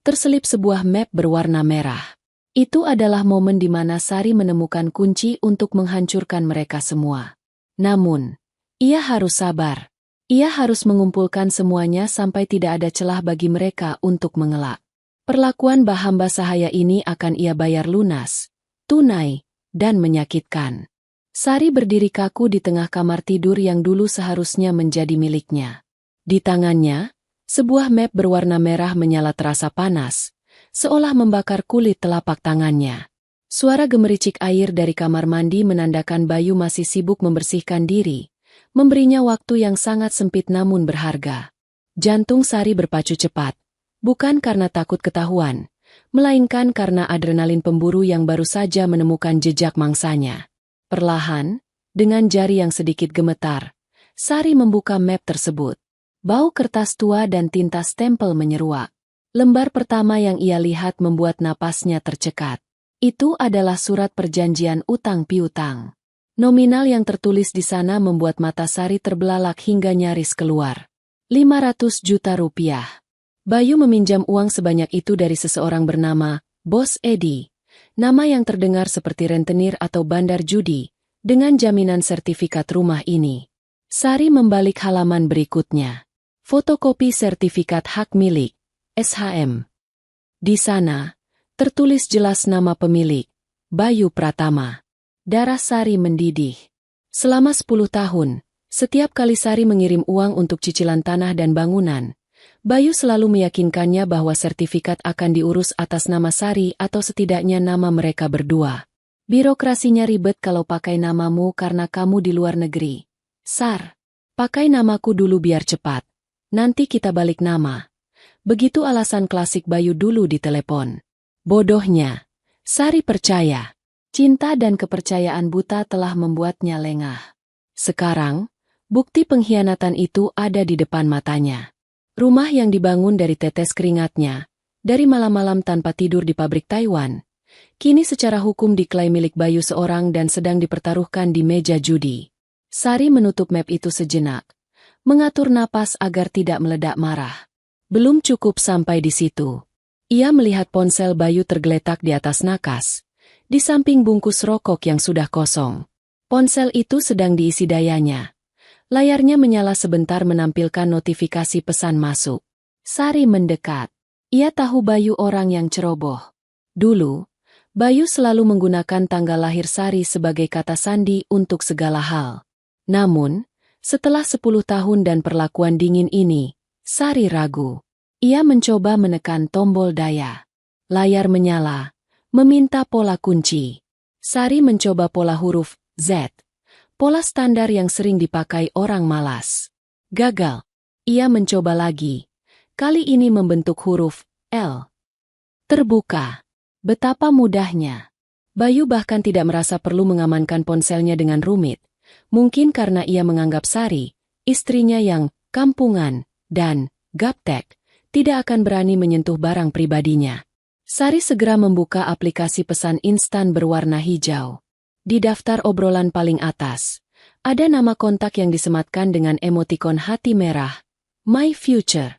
terselip sebuah map berwarna merah. Itu adalah momen di mana Sari menemukan kunci untuk menghancurkan mereka semua. Namun, ia harus sabar. Ia harus mengumpulkan semuanya sampai tidak ada celah bagi mereka untuk mengelak. Perlakuan hamba sahaya ini akan ia bayar lunas, tunai, dan menyakitkan. Sari berdiri kaku di tengah kamar tidur yang dulu seharusnya menjadi miliknya. Di tangannya, sebuah map berwarna merah menyala terasa panas, seolah membakar kulit telapak tangannya. Suara gemericik air dari kamar mandi menandakan Bayu masih sibuk membersihkan diri, memberinya waktu yang sangat sempit namun berharga. Jantung Sari berpacu cepat, bukan karena takut ketahuan, melainkan karena adrenalin pemburu yang baru saja menemukan jejak mangsanya. Perlahan, dengan jari yang sedikit gemetar, Sari membuka map tersebut. Bau kertas tua dan tinta stempel menyeruak. Lembar pertama yang ia lihat membuat napasnya tercekat. Itu adalah surat perjanjian utang piutang. Nominal yang tertulis di sana membuat mata Sari terbelalak hingga nyaris keluar. 500 juta rupiah. Bayu meminjam uang sebanyak itu dari seseorang bernama Bos Edi. Nama yang terdengar seperti rentenir atau bandar judi, dengan jaminan sertifikat rumah ini. Sari membalik halaman berikutnya. Fotokopi sertifikat hak milik, SHM. Di sana, tertulis jelas nama pemilik, Bayu Pratama. Darah Sari mendidih. Selama 10 tahun, setiap kali Sari mengirim uang untuk cicilan tanah dan bangunan, Bayu selalu meyakinkannya bahwa sertifikat akan diurus atas nama Sari atau setidaknya nama mereka berdua. Birokrasinya ribet kalau pakai namamu karena kamu di luar negeri. Sar, pakai namaku dulu biar cepat. Nanti kita balik nama. Begitu alasan klasik Bayu dulu di telepon. Bodohnya, Sari percaya. Cinta dan kepercayaan buta telah membuatnya lengah. Sekarang, bukti pengkhianatan itu ada di depan matanya. Rumah yang dibangun dari tetes keringatnya, dari malam-malam tanpa tidur di pabrik Taiwan, kini secara hukum diklaim milik Bayu seorang dan sedang dipertaruhkan di meja judi. Sari menutup map itu sejenak, mengatur napas agar tidak meledak marah. Belum cukup sampai di situ. Ia melihat ponsel Bayu tergeletak di atas nakas, di samping bungkus rokok yang sudah kosong. Ponsel itu sedang diisi dayanya. Layarnya menyala sebentar menampilkan notifikasi pesan masuk. Sari mendekat. Ia tahu Bayu orang yang ceroboh. Dulu, Bayu selalu menggunakan tanggal lahir Sari sebagai kata sandi untuk segala hal. Namun, setelah 10 tahun dan perlakuan dingin ini, Sari ragu. Ia mencoba menekan tombol daya. Layar menyala, meminta pola kunci. Sari mencoba pola huruf Z. Pola standar yang sering dipakai orang malas. Gagal. Ia mencoba lagi. Kali ini membentuk huruf L. Terbuka. Betapa mudahnya. Bayu bahkan tidak merasa perlu mengamankan ponselnya dengan rumit. Mungkin karena ia menganggap Sari, istrinya yang kampungan dan gaptek, tidak akan berani menyentuh barang pribadinya. Sari segera membuka aplikasi pesan instan berwarna hijau. Di daftar obrolan paling atas, ada nama kontak yang disematkan dengan emotikon hati merah, My Future.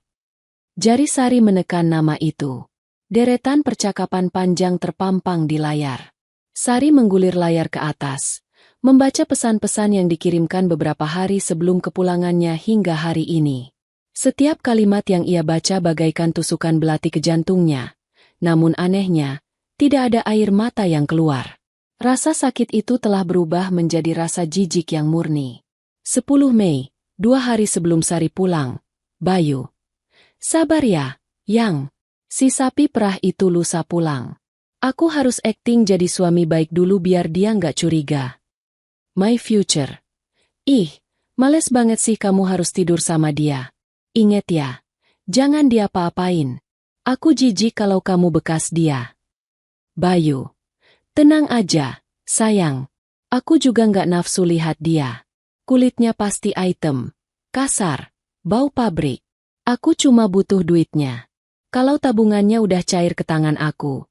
Jari Sari menekan nama itu. Deretan percakapan panjang terpampang di layar. Sari menggulir layar ke atas, membaca pesan-pesan yang dikirimkan beberapa hari sebelum kepulangannya hingga hari ini. Setiap kalimat yang ia baca bagaikan tusukan belati ke jantungnya. Namun anehnya, tidak ada air mata yang keluar. Rasa sakit itu telah berubah menjadi rasa jijik yang murni. 10 Mei, 2 hari sebelum Sari pulang. Bayu. Sabar ya, Yang. Si sapi perah itu lusa pulang. Aku harus akting jadi suami baik dulu biar dia nggak curiga. My Future. Ih, males banget sih kamu harus tidur sama dia. Ingat ya, jangan dia apa-apain. Aku jijik kalau kamu bekas dia. Bayu. Tenang aja, sayang. Aku juga nggak nafsu lihat dia. Kulitnya pasti item, kasar, bau pabrik. Aku cuma butuh duitnya. Kalau tabungannya udah cair ke tangan aku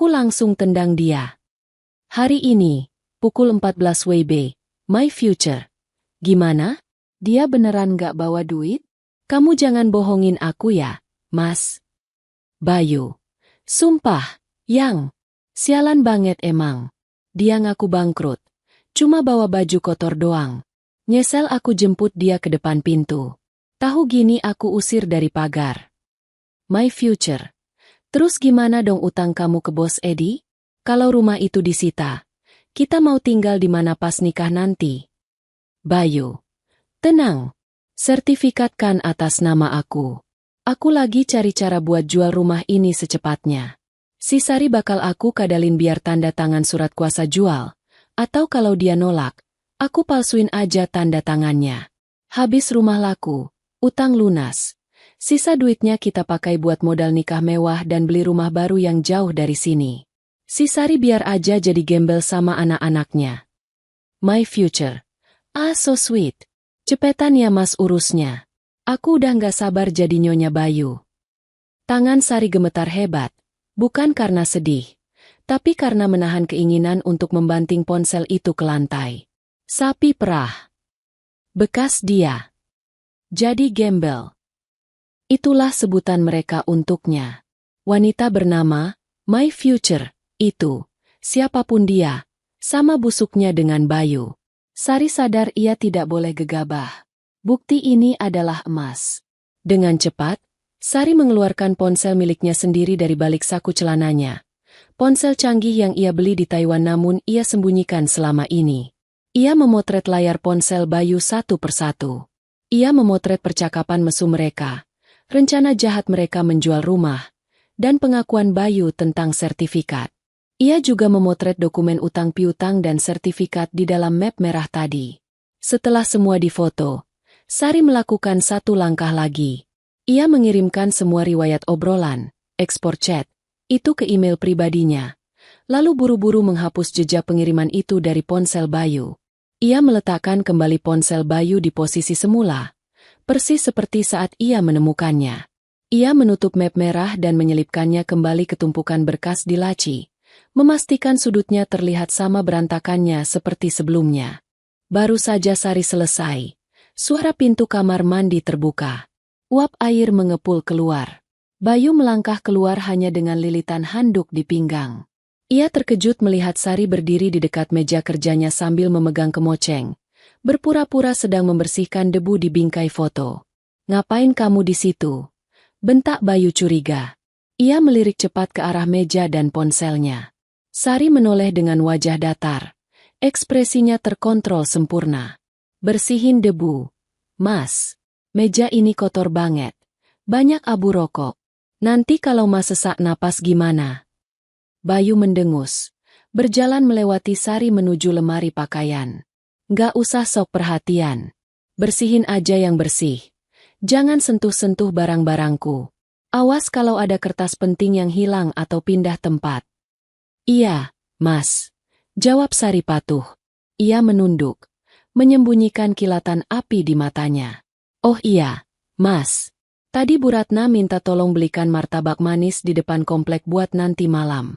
langsung tendang dia. Hari ini, pukul 14 WIB, my future. Gimana? Dia beneran nggak bawa duit? Kamu jangan bohongin aku ya, Mas. Bayu. Sumpah, Yang. Sialan banget emang. Dia ngaku bangkrut. Cuma bawa baju kotor doang. Nyesel aku jemput dia ke depan pintu. Tahu gini aku usir dari pagar. My future. Terus gimana dong utang kamu ke Bos Edi? Kalau rumah itu disita, kita mau tinggal di mana pas nikah nanti? Bayu. Tenang. Sertifikatkan atas nama aku. Aku lagi cari cara buat jual rumah ini secepatnya. Si Sari bakal aku kadalin biar tanda tangan surat kuasa jual. Atau kalau dia nolak, aku palsuin aja tanda tangannya. Habis rumah laku, utang lunas. Sisa duitnya kita pakai buat modal nikah mewah dan beli rumah baru yang jauh dari sini. Si Sari biar aja jadi gembel sama anak-anaknya. My future. Ah so sweet. Cepetan ya mas urusnya. Aku udah nggak sabar jadi nyonya Bayu. Tangan Sari gemetar hebat. Bukan karena sedih. Tapi karena menahan keinginan untuk membanting ponsel itu ke lantai. Sapi perah. Bekas dia. Jadi gembel. Itulah sebutan mereka untuknya. Wanita bernama My Future, itu. Siapapun dia, sama busuknya dengan Bayu. Sari sadar ia tidak boleh gegabah. Bukti ini adalah emas. Dengan cepat, Sari mengeluarkan ponsel miliknya sendiri dari balik saku celananya. Ponsel canggih yang ia beli di Taiwan namun ia sembunyikan selama ini. Ia memotret layar ponsel Bayu satu persatu. Ia memotret percakapan mesum mereka, rencana jahat mereka menjual rumah, dan pengakuan Bayu tentang sertifikat. Ia juga memotret dokumen utang piutang dan sertifikat di dalam map merah tadi. Setelah semua difoto, Sari melakukan satu langkah lagi. Ia mengirimkan semua riwayat obrolan, ekspor chat, itu ke email pribadinya. Lalu buru-buru menghapus jejak pengiriman itu dari ponsel Bayu. Ia meletakkan kembali ponsel Bayu di posisi semula, persis seperti saat ia menemukannya. Ia menutup map merah dan menyelipkannya kembali ke tumpukan berkas di laci, memastikan sudutnya terlihat sama berantakannya seperti sebelumnya. Baru saja Sari selesai, suara pintu kamar mandi terbuka. Uap air mengepul keluar. Bayu melangkah keluar hanya dengan lilitan handuk di pinggang. Ia terkejut melihat Sari berdiri di dekat meja kerjanya sambil memegang kemoceng, berpura-pura sedang membersihkan debu di bingkai foto. "Ngapain kamu di situ?" bentak Bayu curiga. Ia melirik cepat ke arah meja dan ponselnya. Sari menoleh dengan wajah datar. Ekspresinya terkontrol sempurna. "Bersihin debu. Mas, meja ini kotor banget. Banyak abu rokok. Nanti kalau Mas sesak napas gimana?" Bayu mendengus. Berjalan melewati Sari menuju lemari pakaian. "Nggak usah sok perhatian. Bersihin aja yang bersih. Jangan sentuh-sentuh barang-barangku. Awas kalau ada kertas penting yang hilang atau pindah tempat." "Iya, Mas," jawab Sari patuh. Ia menunduk, menyembunyikan kilatan api di matanya. "Oh iya, Mas. Tadi Bu Ratna minta tolong belikan martabak manis di depan komplek buat nanti malam."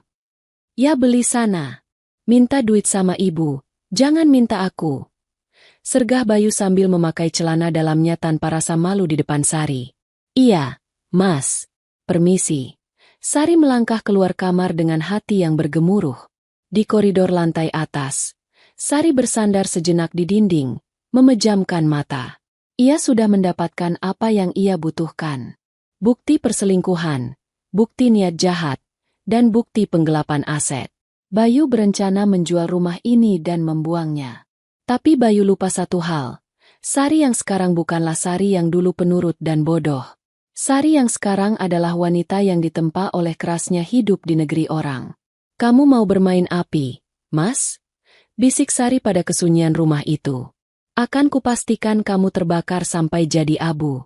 "Ya beli sana. Minta duit sama ibu, jangan minta aku." Sergah Bayu sambil memakai celana dalamnya tanpa rasa malu di depan Sari. "Iya, Mas. Permisi." Sari melangkah keluar kamar dengan hati yang bergemuruh. Di koridor lantai atas, Sari bersandar sejenak di dinding, memejamkan mata. Ia sudah mendapatkan apa yang ia butuhkan. Bukti perselingkuhan, bukti niat jahat, dan bukti penggelapan aset. Bayu berencana menjual rumah ini dan membuangnya. Tapi Bayu lupa satu hal. Sari yang sekarang bukanlah Sari yang dulu penurut dan bodoh. Sari yang sekarang adalah wanita yang ditempa oleh kerasnya hidup di negeri orang. "Kamu mau bermain api, Mas?" bisik Sari pada kesunyian rumah itu. "Akan kupastikan kamu terbakar sampai jadi abu."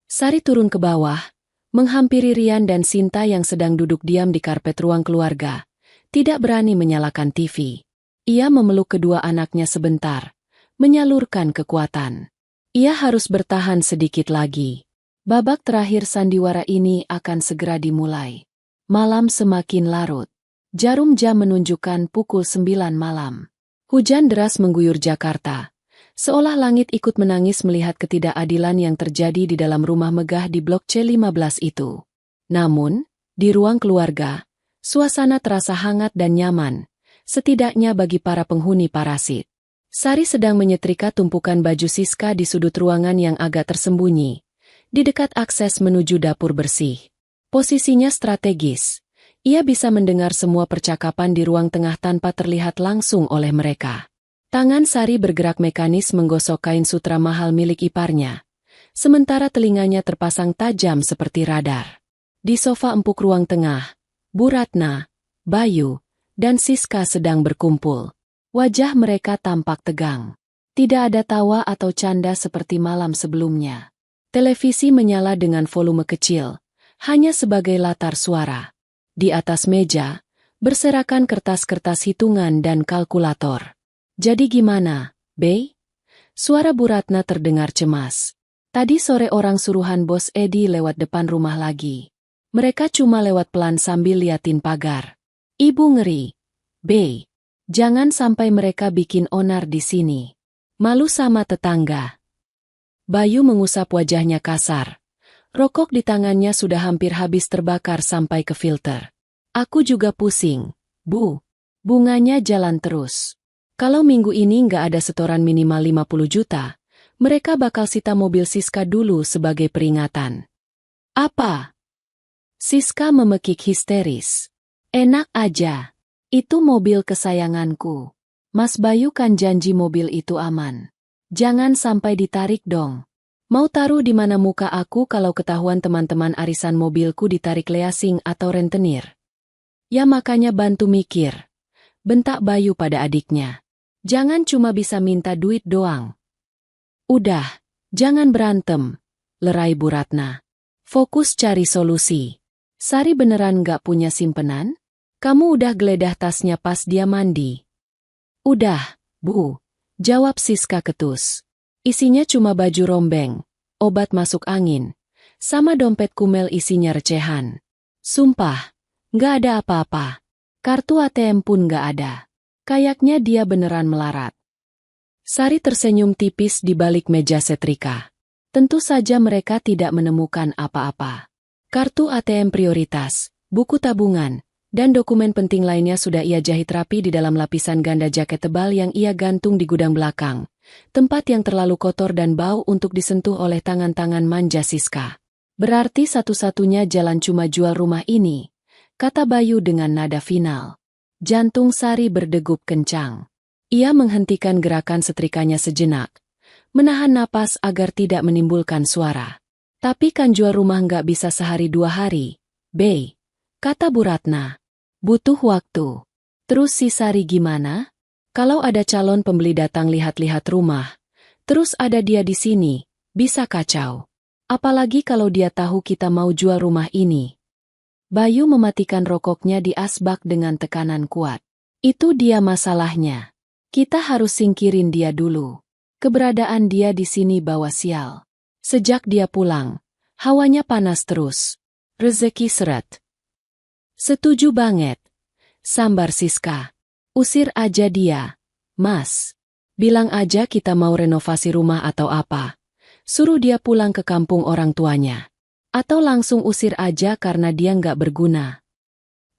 Sari turun ke bawah, menghampiri Rian dan Sinta yang sedang duduk diam di karpet ruang keluarga. Tidak berani menyalakan TV. Ia memeluk kedua anaknya sebentar, menyalurkan kekuatan. Ia harus bertahan sedikit lagi. Babak terakhir sandiwara ini akan segera dimulai. Malam semakin larut. Jarum jam menunjukkan pukul 9 malam. Hujan deras mengguyur Jakarta. Seolah langit ikut menangis melihat ketidakadilan yang terjadi di dalam rumah megah di Blok C15 itu. Namun, di ruang keluarga, suasana terasa hangat dan nyaman, setidaknya bagi para penghuni parasit. Sari sedang menyetrika tumpukan baju Siska di sudut ruangan yang agak tersembunyi, di dekat akses menuju dapur bersih. Posisinya strategis. Ia bisa mendengar semua percakapan di ruang tengah tanpa terlihat langsung oleh mereka. Tangan Sari bergerak mekanis menggosok kain sutra mahal milik iparnya, sementara telinganya terpasang tajam seperti radar. Di sofa empuk ruang tengah, Bu Ratna, Bayu, dan Siska sedang berkumpul. Wajah mereka tampak tegang. Tidak ada tawa atau canda seperti malam sebelumnya. Televisi menyala dengan volume kecil, hanya sebagai latar suara. Di atas meja, berserakan kertas-kertas hitungan dan kalkulator. Jadi gimana, Bey? Suara Bu Ratna terdengar cemas. Tadi sore orang suruhan Bos Edi lewat depan rumah lagi. Mereka cuma lewat pelan sambil liatin pagar. Ibu ngeri. Bey, jangan sampai mereka bikin onar di sini. Malu sama tetangga. Bayu mengusap wajahnya kasar. Rokok di tangannya sudah hampir habis terbakar sampai ke filter. Aku juga pusing, Bu. Bunganya jalan terus. Kalau minggu ini nggak ada setoran minimal 50 juta, mereka bakal sita mobil Siska dulu sebagai peringatan. Apa? Siska memekik histeris. Enak aja. Itu mobil kesayanganku. Mas Bayu kan janji mobil itu aman. Jangan sampai ditarik dong. Mau taruh di mana muka aku kalau ketahuan teman-teman arisan mobilku ditarik leasing atau rentenir? Ya makanya bantu mikir. Bentak Bayu pada adiknya. Jangan cuma bisa minta duit doang. Udah, jangan berantem, lerai Bu Ratna. Fokus cari solusi. Sari beneran gak punya simpenan? Kamu udah geledah tasnya pas dia mandi? Udah, Bu, jawab Siska ketus. Isinya cuma baju rombeng, obat masuk angin, sama dompet kumel isinya recehan. Sumpah, gak ada apa-apa. Kartu ATM pun gak ada. Kayaknya dia beneran melarat. Sari tersenyum tipis di balik meja setrika. Tentu saja mereka tidak menemukan apa-apa. Kartu ATM prioritas, buku tabungan, dan dokumen penting lainnya sudah ia jahit rapi di dalam lapisan ganda jaket tebal yang ia gantung di gudang belakang, tempat yang terlalu kotor dan bau untuk disentuh oleh tangan-tangan manja Siska. Berarti satu-satunya jalan cuma jual rumah ini, kata Bayu dengan nada final. Jantung Sari berdegup kencang. Ia menghentikan gerakan setrikanya sejenak, menahan napas agar tidak menimbulkan suara. Tapi kan jual rumah nggak bisa sehari 2 hari, Bey, kata Bu Ratna. Butuh waktu. Terus si Sari gimana? Kalau ada calon pembeli datang lihat-lihat rumah, terus ada dia di sini, bisa kacau. Apalagi kalau dia tahu kita mau jual rumah ini. Bayu mematikan rokoknya di asbak dengan tekanan kuat. Itu dia masalahnya. Kita harus singkirin dia dulu. Keberadaan dia di sini bawa sial. Sejak dia pulang, hawanya panas terus. Rezeki seret. Setuju banget. Sambar Siska. Usir aja dia, Mas. Bilang aja kita mau renovasi rumah atau apa. Suruh dia pulang ke kampung orang tuanya. Atau langsung usir aja karena dia nggak berguna.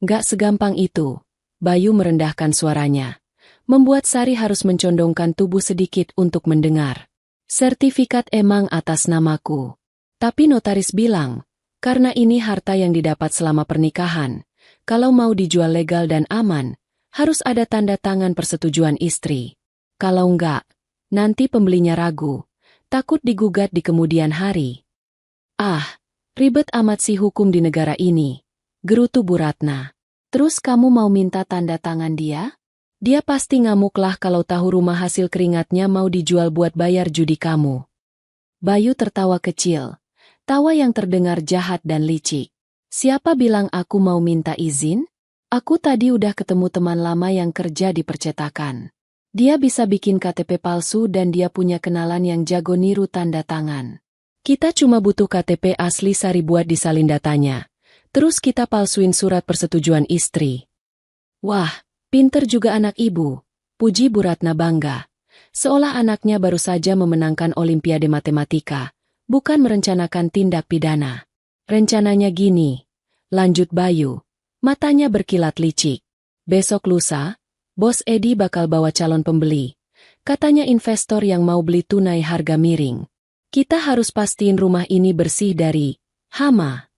Nggak segampang itu. Bayu merendahkan suaranya. Membuat Sari harus mencondongkan tubuh sedikit untuk mendengar. Sertifikat emang atas namaku. Tapi notaris bilang, karena ini harta yang didapat selama pernikahan, kalau mau dijual legal dan aman, harus ada tanda tangan persetujuan istri. Kalau enggak, nanti pembelinya ragu, takut digugat di kemudian hari. Ah, ribet amat sih hukum di negara ini, gerutu Bu Ratna. Terus kamu mau minta tanda tangan dia? Dia pasti ngamuklah kalau tahu rumah hasil keringatnya mau dijual buat bayar judi kamu. Bayu tertawa kecil, tawa yang terdengar jahat dan licik. Siapa bilang aku mau minta izin? Aku tadi udah ketemu teman lama yang kerja di percetakan. Dia bisa bikin KTP palsu dan dia punya kenalan yang jago niru tanda tangan. Kita cuma butuh KTP asli Sari buat disalin datanya. Terus kita palsuin surat persetujuan istri. Wah, pinter juga anak ibu. Puji Bu Ratna bangga. Seolah anaknya baru saja memenangkan Olimpiade Matematika, bukan merencanakan tindak pidana. Rencananya gini, lanjut Bayu. Matanya berkilat licik. Besok lusa, Bos Edi bakal bawa calon pembeli. Katanya investor yang mau beli tunai harga miring. Kita harus pastiin rumah ini bersih dari hama.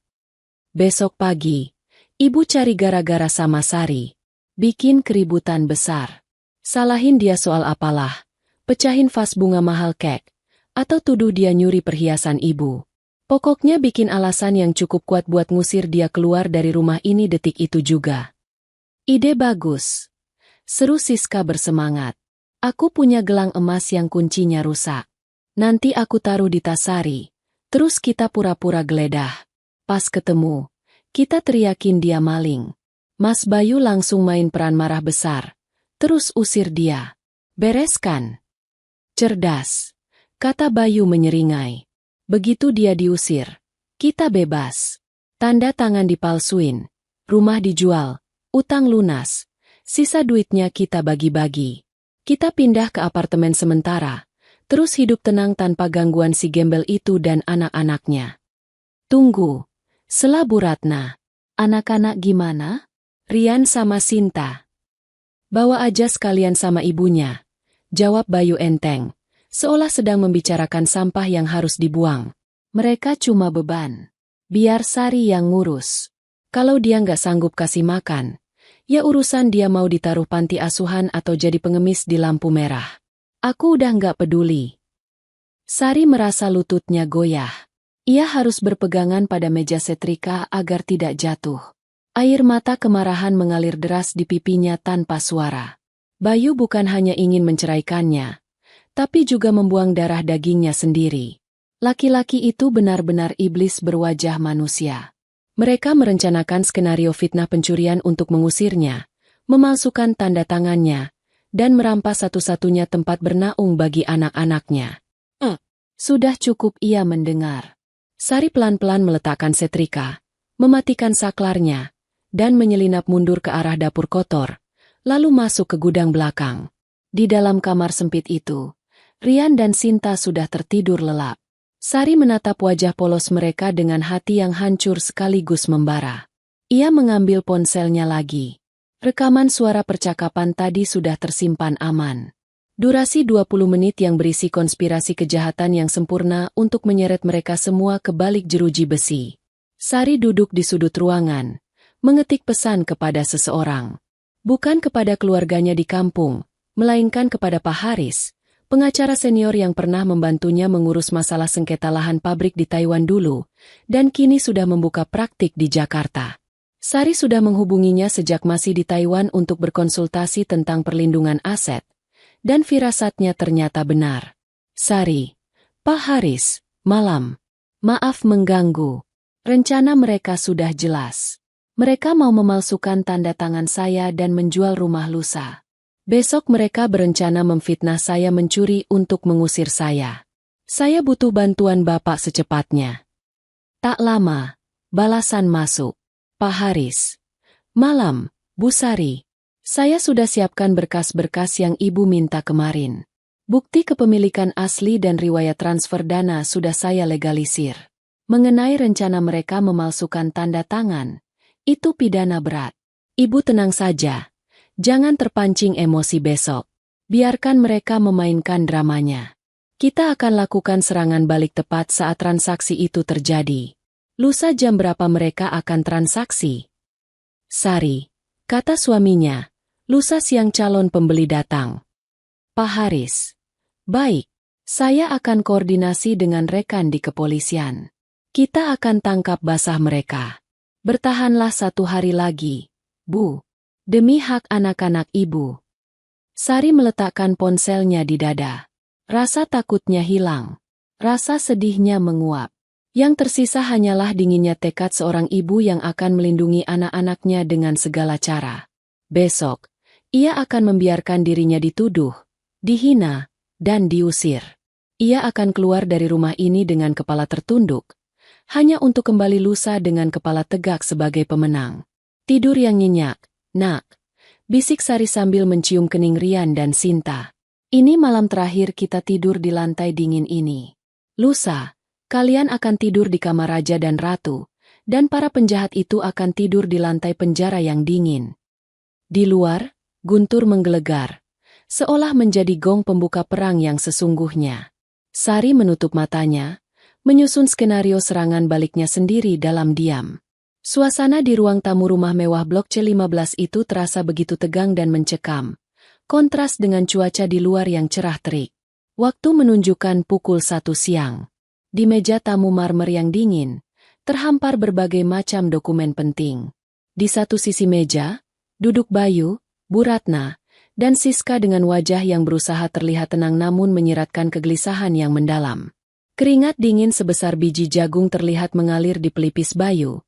Besok pagi, ibu cari gara-gara sama Sari. Bikin keributan besar. Salahin dia soal apalah. Pecahin vas bunga mahal kek. Atau tuduh dia nyuri perhiasan ibu. Pokoknya bikin alasan yang cukup kuat buat ngusir dia keluar dari rumah ini detik itu juga. Ide bagus. Seru Siska bersemangat. Aku punya gelang emas yang kuncinya rusak. Nanti aku taruh di tas Sari. Terus kita pura-pura geledah. Pas ketemu, kita teriakin dia maling. Mas Bayu langsung main peran marah besar. Terus usir dia. Bereskan. Cerdas, kata Bayu menyeringai. Begitu dia diusir, kita bebas. Tanda tangan dipalsuin, rumah dijual, utang lunas. Sisa duitnya kita bagi-bagi. Kita pindah ke apartemen sementara, terus hidup tenang tanpa gangguan si gembel itu dan anak-anaknya. Tunggu, sela Bu Ratna. Anak-anak gimana? Rian sama Sinta. Bawa aja sekalian sama ibunya. Jawab Bayu enteng, seolah sedang membicarakan sampah yang harus dibuang. Mereka cuma beban. Biar Sari yang ngurus. Kalau dia nggak sanggup kasih makan, ya urusan dia mau ditaruh panti asuhan atau jadi pengemis di lampu merah. Aku udah nggak peduli. Sari merasa lututnya goyah. Ia harus berpegangan pada meja setrika agar tidak jatuh. Air mata kemarahan mengalir deras di pipinya tanpa suara. Bayu bukan hanya ingin menceraikannya, tapi juga membuang darah dagingnya sendiri. Laki-laki itu benar-benar iblis berwajah manusia. Mereka merencanakan skenario fitnah pencurian untuk mengusirnya, memalsukan tanda tangannya, dan merampas satu-satunya tempat bernaung bagi anak-anaknya. Sudah cukup ia mendengar. Sari pelan-pelan meletakkan setrika, mematikan saklarnya, dan menyelinap mundur ke arah dapur kotor, lalu masuk ke gudang belakang. Di dalam kamar sempit itu, Rian dan Sinta sudah tertidur lelap. Sari menatap wajah polos mereka dengan hati yang hancur sekaligus membara. Ia mengambil ponselnya lagi. Rekaman suara percakapan tadi sudah tersimpan aman. Durasi 20 menit yang berisi konspirasi kejahatan yang sempurna untuk menyeret mereka semua ke balik jeruji besi. Sari duduk di sudut ruangan, mengetik pesan kepada seseorang. Bukan kepada keluarganya di kampung, melainkan kepada Pak Haris, pengacara senior yang pernah membantunya mengurus masalah sengketa lahan pabrik di Taiwan dulu, dan kini sudah membuka praktik di Jakarta. Sari sudah menghubunginya sejak masih di Taiwan untuk berkonsultasi tentang perlindungan aset, dan firasatnya ternyata benar. Sari, Pak Haris, malam. Maaf mengganggu. Rencana mereka sudah jelas. Mereka mau memalsukan tanda tangan saya dan menjual rumah lusa. Besok mereka berencana memfitnah saya mencuri untuk mengusir saya. Saya butuh bantuan Bapak secepatnya. Tak lama, balasan masuk. Pak Haris. Malam, Bu Sari. Saya sudah siapkan berkas-berkas yang Ibu minta kemarin. Bukti kepemilikan asli dan riwayat transfer dana sudah saya legalisir. Mengenai rencana mereka memalsukan tanda tangan, itu pidana berat. Ibu tenang saja. Jangan terpancing emosi besok. Biarkan mereka memainkan dramanya. Kita akan lakukan serangan balik tepat saat transaksi itu terjadi. Lusa jam berapa mereka akan transaksi? Sari, kata suaminya, lusa siang calon pembeli datang. Pak Haris. Baik, saya akan koordinasi dengan rekan di kepolisian. Kita akan tangkap basah mereka. Bertahanlah 1 hari lagi, Bu. Demi hak anak-anak Ibu. Sari meletakkan ponselnya di dada. Rasa takutnya hilang. Rasa sedihnya menguap. Yang tersisa hanyalah dinginnya tekad seorang ibu yang akan melindungi anak-anaknya dengan segala cara. Besok, ia akan membiarkan dirinya dituduh, dihina, dan diusir. Ia akan keluar dari rumah ini dengan kepala tertunduk, hanya untuk kembali lusa dengan kepala tegak sebagai pemenang. Tidur yang nyenyak, nak, bisik Sari sambil mencium kening Rian dan Sinta. Ini malam terakhir kita tidur di lantai dingin ini. Lusa, kalian akan tidur di kamar raja dan ratu, dan para penjahat itu akan tidur di lantai penjara yang dingin. Di luar, guntur menggelegar, seolah menjadi gong pembuka perang yang sesungguhnya. Sari menutup matanya, menyusun skenario serangan baliknya sendiri dalam diam. Suasana di ruang tamu rumah mewah Blok C15 itu terasa begitu tegang dan mencekam, kontras dengan cuaca di luar yang cerah terik. Waktu menunjukkan pukul 1 siang. Di meja tamu marmer yang dingin, terhampar berbagai macam dokumen penting. Di satu sisi meja, duduk Bayu, Bu Ratna, dan Siska dengan wajah yang berusaha terlihat tenang namun menyiratkan kegelisahan yang mendalam. Keringat dingin sebesar biji jagung terlihat mengalir di pelipis Bayu,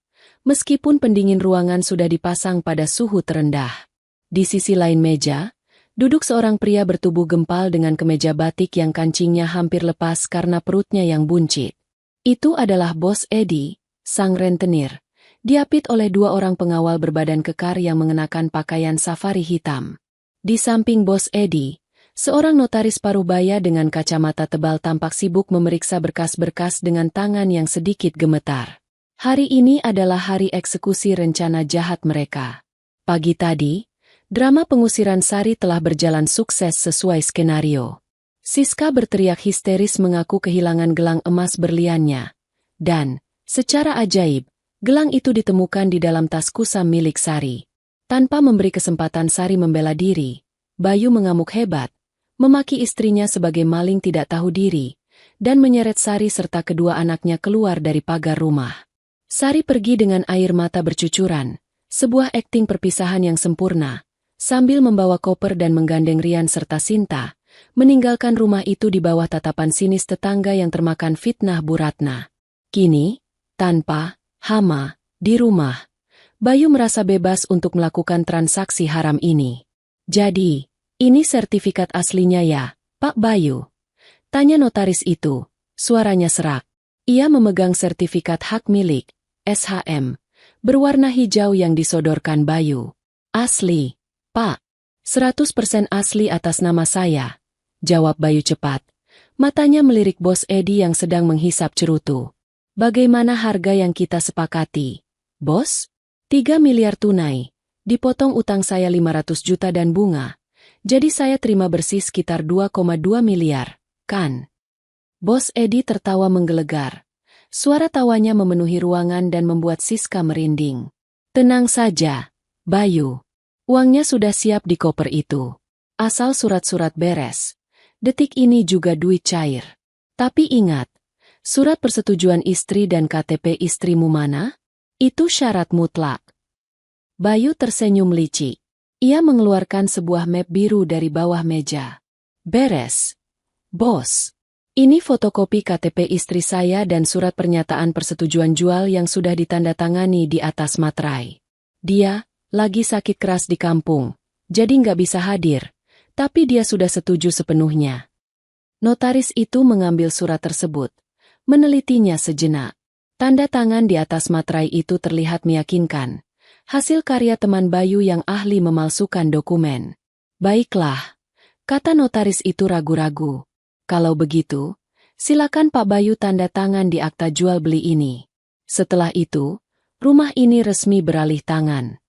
meskipun pendingin ruangan sudah dipasang pada suhu terendah. Di sisi lain meja, duduk seorang pria bertubuh gempal dengan kemeja batik yang kancingnya hampir lepas karena perutnya yang buncit. Itu adalah Bos Edi, sang rentenir, diapit oleh 2 orang pengawal berbadan kekar yang mengenakan pakaian safari hitam. Di samping Bos Edi, seorang notaris parubaya dengan kacamata tebal tampak sibuk memeriksa berkas-berkas dengan tangan yang sedikit gemetar. Hari ini adalah hari eksekusi rencana jahat mereka. Pagi tadi, drama pengusiran Sari telah berjalan sukses sesuai skenario. Siska berteriak histeris mengaku kehilangan gelang emas berliannya. Dan, secara ajaib, gelang itu ditemukan di dalam tas kusam milik Sari. Tanpa memberi kesempatan Sari membela diri, Bayu mengamuk hebat, memaki istrinya sebagai maling tidak tahu diri, dan menyeret Sari serta kedua anaknya keluar dari pagar rumah. Sari pergi dengan air mata bercucuran, sebuah akting perpisahan yang sempurna, sambil membawa koper dan menggandeng Rian serta Sinta, meninggalkan rumah itu di bawah tatapan sinis tetangga yang termakan fitnah Bu Ratna. Kini, tanpa hama, di rumah, Bayu merasa bebas untuk melakukan transaksi haram ini. Jadi, ini sertifikat aslinya ya, Pak Bayu? Tanya notaris itu, suaranya serak. Ia memegang sertifikat hak milik, SHM, berwarna hijau yang disodorkan Bayu. Asli, Pak. 100% asli atas nama saya, jawab Bayu cepat. Matanya melirik Bos Edi yang sedang menghisap cerutu. Bagaimana harga yang kita sepakati, Bos? 3 miliar tunai, dipotong utang saya 500 juta dan bunga. Jadi saya terima bersih sekitar 2,2 miliar, kan? Bos Edi tertawa menggelegar. Suara tawanya memenuhi ruangan dan membuat Siska merinding. Tenang saja, Bayu. Uangnya sudah siap di koper itu. Asal surat-surat beres. Detik ini juga duit cair. Tapi ingat, surat persetujuan istri dan KTP istrimu mana? Itu syarat mutlak. Bayu tersenyum licik. Ia mengeluarkan sebuah map biru dari bawah meja. Beres. Bos. Ini fotokopi KTP istri saya dan surat pernyataan persetujuan jual yang sudah ditandatangani di atas materai. Dia lagi sakit keras di kampung, jadi nggak bisa hadir, tapi dia sudah setuju sepenuhnya. Notaris itu mengambil surat tersebut, menelitinya sejenak. Tanda tangan di atas materai itu terlihat meyakinkan. Hasil karya teman Bayu yang ahli memalsukan dokumen. Baiklah, kata notaris itu ragu-ragu. Kalau begitu, silakan Pak Bayu tanda tangan di akta jual beli ini. Setelah itu, rumah ini resmi beralih tangan.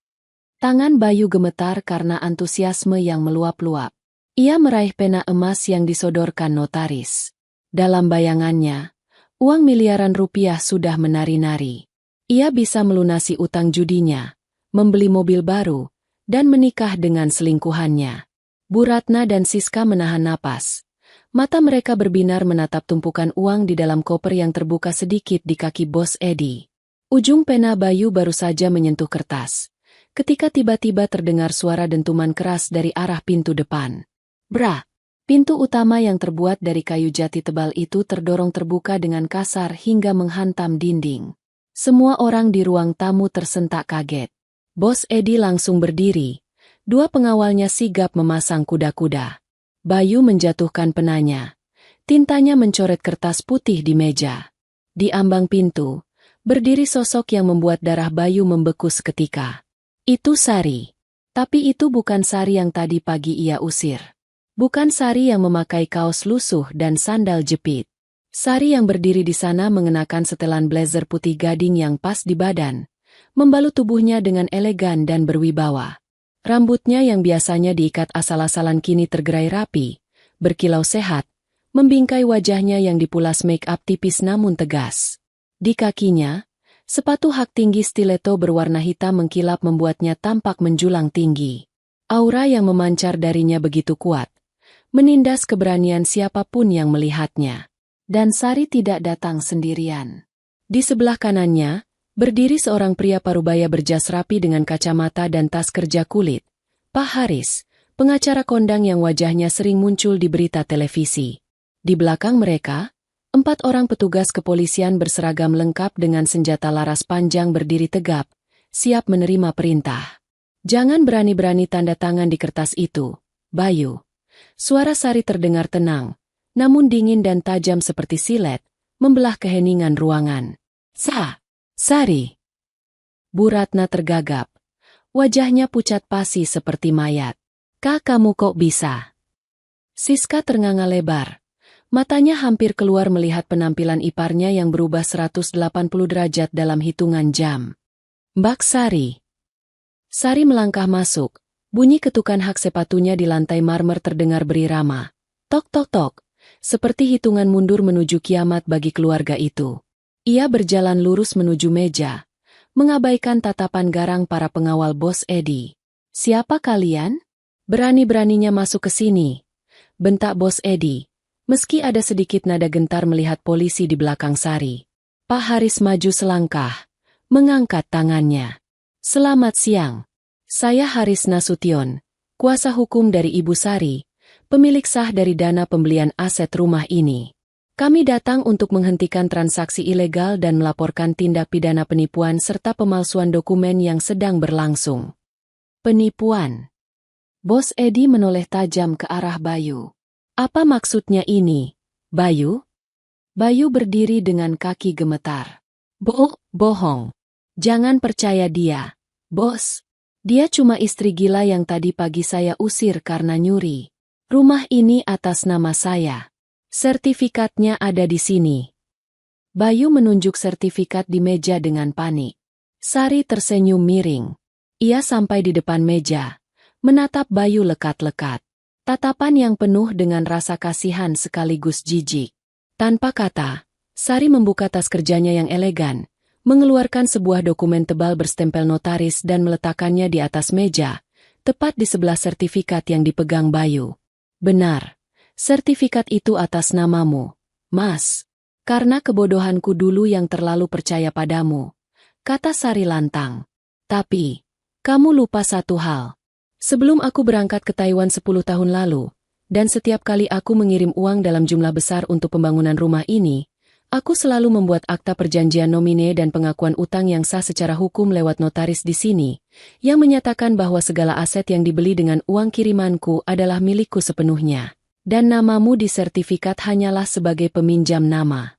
Tangan Bayu gemetar karena antusiasme yang meluap-luap. Ia meraih pena emas yang disodorkan notaris. Dalam bayangannya, uang miliaran rupiah sudah menari-nari. Ia bisa melunasi utang judinya, membeli mobil baru, dan menikah dengan selingkuhannya. Bu Ratna dan Siska menahan napas. Mata mereka berbinar menatap tumpukan uang di dalam koper yang terbuka sedikit di kaki Bos Edi. Ujung pena Bayu baru saja menyentuh kertas, ketika tiba-tiba terdengar suara dentuman keras dari arah pintu depan. Bra! Pintu utama yang terbuat dari kayu jati tebal itu terdorong terbuka dengan kasar hingga menghantam dinding. Semua orang di ruang tamu tersentak kaget. Bos Edi langsung berdiri. Dua pengawalnya sigap memasang kuda-kuda. Bayu menjatuhkan penanya. Tintanya mencoret kertas putih di meja. Di ambang pintu, berdiri sosok yang membuat darah Bayu membeku seketika. Itu Sari. Tapi itu bukan Sari yang tadi pagi ia usir. Bukan Sari yang memakai kaos lusuh dan sandal jepit. Sari yang berdiri di sana mengenakan setelan blazer putih gading yang pas di badan, membalut tubuhnya dengan elegan dan berwibawa. Rambutnya yang biasanya diikat asal-asalan kini tergerai rapi, berkilau sehat, membingkai wajahnya yang dipulas make-up tipis namun tegas. Di kakinya, sepatu hak tinggi stiletto berwarna hitam mengkilap membuatnya tampak menjulang tinggi. Aura yang memancar darinya begitu kuat, menindas keberanian siapapun yang melihatnya. Dan Sari tidak datang sendirian. Di sebelah kanannya, berdiri seorang pria parubaya berjas rapi dengan kacamata dan tas kerja kulit. Pak Haris, pengacara kondang yang wajahnya sering muncul di berita televisi. Di belakang mereka, 4 orang petugas kepolisian berseragam lengkap dengan senjata laras panjang berdiri tegap, siap menerima perintah. Jangan berani-berani tanda tangan di kertas itu, Bayu. Suara Sari terdengar tenang, namun dingin dan tajam seperti silet, membelah keheningan ruangan. Sari. Bu Ratna tergagap. Wajahnya pucat pasi seperti mayat. Kak, kamu kok bisa? Siska ternganga lebar. Matanya hampir keluar melihat penampilan iparnya yang berubah 180 derajat dalam hitungan jam. Mbak Sari. Sari melangkah masuk. Bunyi ketukan hak sepatunya di lantai marmer terdengar berirama. Tok tok tok. Seperti hitungan mundur menuju kiamat bagi keluarga itu. Ia berjalan lurus menuju meja, mengabaikan tatapan garang para pengawal Bos Edi. Siapa kalian? Berani-beraninya masuk ke sini, bentak Bos Edi, meski ada sedikit nada gentar melihat polisi di belakang Sari. Pak Haris maju selangkah, mengangkat tangannya. Selamat siang. Saya Haris Nasution, kuasa hukum dari Ibu Sari, pemilik sah dari dana pembelian aset rumah ini. Kami datang untuk menghentikan transaksi ilegal dan melaporkan tindak pidana penipuan serta pemalsuan dokumen yang sedang berlangsung. Penipuan. Bos Edi menoleh tajam ke arah Bayu. Apa maksudnya ini, Bayu? Bayu berdiri dengan kaki gemetar. Bohong. Jangan percaya dia, Bos. Dia cuma istri gila yang tadi pagi saya usir karena nyuri. Rumah ini atas nama saya. Sertifikatnya ada di sini. Bayu menunjuk sertifikat di meja dengan panik. Sari tersenyum miring. Ia sampai di depan meja, menatap Bayu lekat-lekat. Tatapan yang penuh dengan rasa kasihan sekaligus jijik. Tanpa kata, Sari membuka tas kerjanya yang elegan, mengeluarkan sebuah dokumen tebal berstempel notaris dan meletakkannya di atas meja, tepat di sebelah sertifikat yang dipegang Bayu. Benar, sertifikat itu atas namamu, Mas. Karena kebodohanku dulu yang terlalu percaya padamu, kata Sari lantang. Tapi, kamu lupa satu hal. Sebelum aku berangkat ke Taiwan 10 tahun lalu, dan setiap kali aku mengirim uang dalam jumlah besar untuk pembangunan rumah ini, aku selalu membuat akta perjanjian nomine dan pengakuan utang yang sah secara hukum lewat notaris di sini, yang menyatakan bahwa segala aset yang dibeli dengan uang kirimanku adalah milikku sepenuhnya, dan namamu di sertifikat hanyalah sebagai peminjam nama.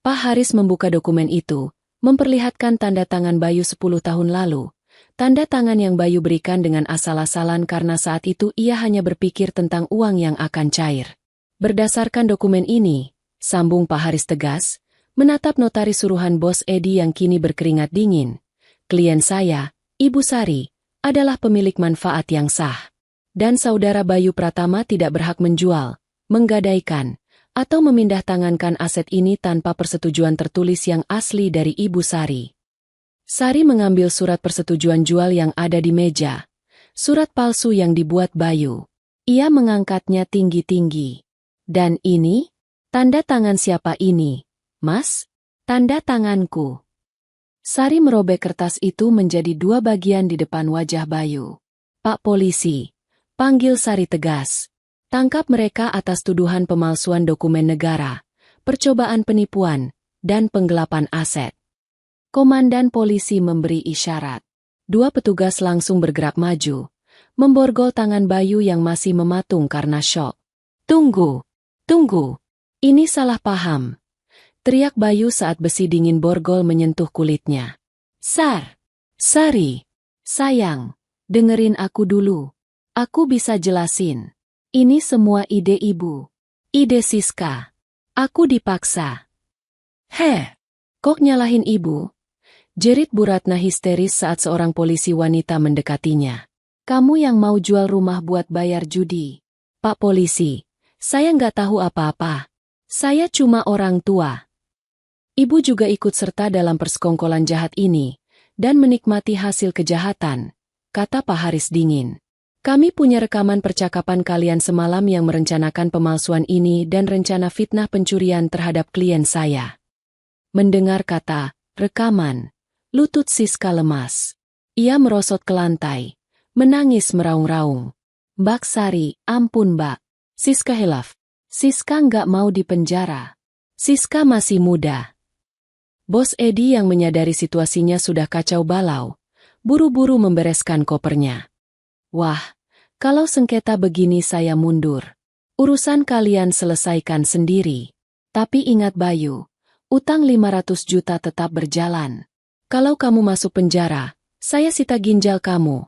Pak Haris membuka dokumen itu, memperlihatkan tanda tangan Bayu 10 tahun lalu, tanda tangan yang Bayu berikan dengan asal-asalan karena saat itu ia hanya berpikir tentang uang yang akan cair. Berdasarkan dokumen ini, sambung Pak Haris tegas, menatap notaris suruhan Bos Edi yang kini berkeringat dingin. Klien saya, Ibu Sari, adalah pemilik manfaat yang sah. Dan saudara Bayu Pratama tidak berhak menjual, menggadaikan, atau memindah tangankan aset ini tanpa persetujuan tertulis yang asli dari Ibu Sari. Sari mengambil surat persetujuan jual yang ada di meja. Surat palsu yang dibuat Bayu. Ia mengangkatnya tinggi-tinggi. Dan ini? Tanda tangan siapa ini, Mas? Tanda tanganku. Sari merobek kertas itu menjadi 2 bagian di depan wajah Bayu. Pak Polisi, panggil Sari tegas. Tangkap mereka atas tuduhan pemalsuan dokumen negara, percobaan penipuan, dan penggelapan aset. Komandan polisi memberi isyarat. Dua petugas langsung bergerak maju, memborgol tangan Bayu yang masih mematung karena syok. Tunggu, tunggu, ini salah paham. Teriak Bayu saat besi dingin borgol menyentuh kulitnya. Sari, sayang, dengerin aku dulu. Aku bisa jelasin. Ini semua ide ibu. Ide Siska. Aku dipaksa. Kok nyalahin ibu? Jerit Bu Ratna histeris saat seorang polisi wanita mendekatinya. Kamu yang mau jual rumah buat bayar judi. Pak polisi, saya nggak tahu apa-apa. Saya cuma orang tua. Ibu juga ikut serta dalam persekongkolan jahat ini, dan menikmati hasil kejahatan, kata Pak Haris dingin. Kami punya rekaman percakapan kalian semalam yang merencanakan pemalsuan ini dan rencana fitnah pencurian terhadap klien saya. Mendengar kata, rekaman, lutut Siska lemas. Ia merosot ke lantai, menangis meraung-raung. Mbak Sari, ampun Mbak. Siska hilaf. Siska nggak mau dipenjara. Siska masih muda. Bos Edi yang menyadari situasinya sudah kacau balau, buru-buru membereskan kopernya. Wah, kalau sengketa begini saya mundur. Urusan kalian selesaikan sendiri. Tapi ingat Bayu, utang 500 juta tetap berjalan. Kalau kamu masuk penjara, saya sita ginjal kamu.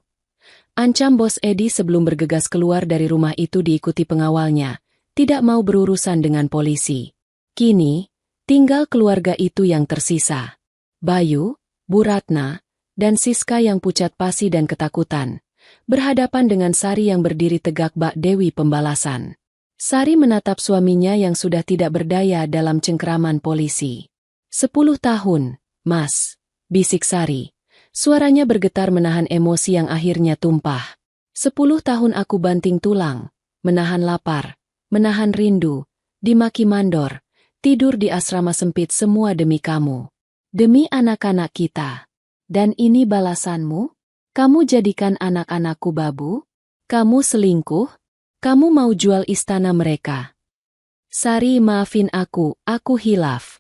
Ancam Bos Edi sebelum bergegas keluar dari rumah itu diikuti pengawalnya, tidak mau berurusan dengan polisi. Kini, tinggal keluarga itu yang tersisa. Bayu, Bu Ratna, dan Siska yang pucat pasi dan ketakutan, berhadapan dengan Sari yang berdiri tegak bak Dewi pembalasan. Sari menatap suaminya yang sudah tidak berdaya dalam cengkeraman polisi. 10 tahun, Mas, bisik Sari. Suaranya bergetar menahan emosi yang akhirnya tumpah. 10 tahun aku banting tulang, menahan lapar, menahan rindu, dimaki mandor, tidur di asrama sempit semua demi kamu. Demi anak-anak kita. Dan ini balasanmu? Kamu jadikan anak-anakku babu? Kamu selingkuh? Kamu mau jual istana mereka? Sari, maafin aku hilaf.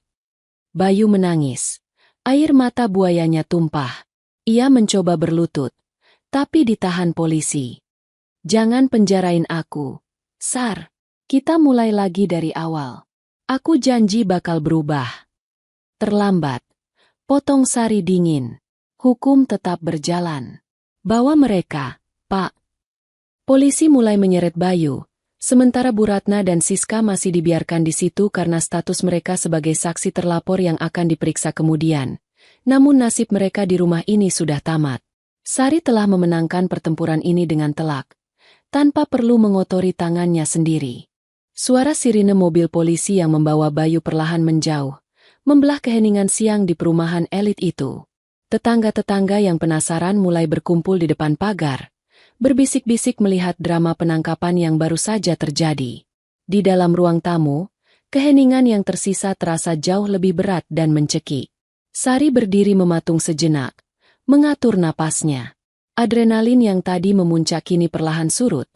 Bayu menangis. Air mata buayanya tumpah. Ia mencoba berlutut, tapi ditahan polisi. Jangan penjarain aku. Sar, kita mulai lagi dari awal. Aku janji bakal berubah. Terlambat. Potong Sari dingin. Hukum tetap berjalan. Bawa mereka, Pak. Polisi mulai menyeret Bayu, sementara Bu Ratna dan Siska masih dibiarkan di situ karena status mereka sebagai saksi terlapor yang akan diperiksa kemudian. Namun nasib mereka di rumah ini sudah tamat. Sari telah memenangkan pertempuran ini dengan telak, tanpa perlu mengotori tangannya sendiri. Suara sirine mobil polisi yang membawa Bayu perlahan menjauh, membelah keheningan siang di perumahan elit itu. Tetangga-tetangga yang penasaran mulai berkumpul di depan pagar, berbisik-bisik melihat drama penangkapan yang baru saja terjadi. Di dalam ruang tamu, keheningan yang tersisa terasa jauh lebih berat dan mencekik. Sari berdiri mematung sejenak, mengatur napasnya. Adrenalin yang tadi memuncak kini perlahan surut,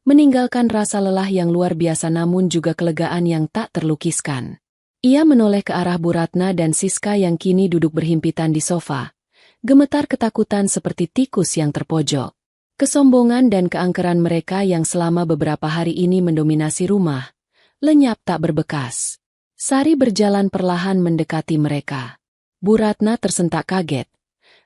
meninggalkan rasa lelah yang luar biasa namun juga kelegaan yang tak terlukiskan. Ia menoleh ke arah Bu Ratna dan Siska yang kini duduk berhimpitan di sofa, gemetar ketakutan seperti tikus yang terpojok. Kesombongan dan keangkeran mereka yang selama beberapa hari ini mendominasi rumah, lenyap tak berbekas. Sari berjalan perlahan mendekati mereka. Bu Ratna tersentak kaget.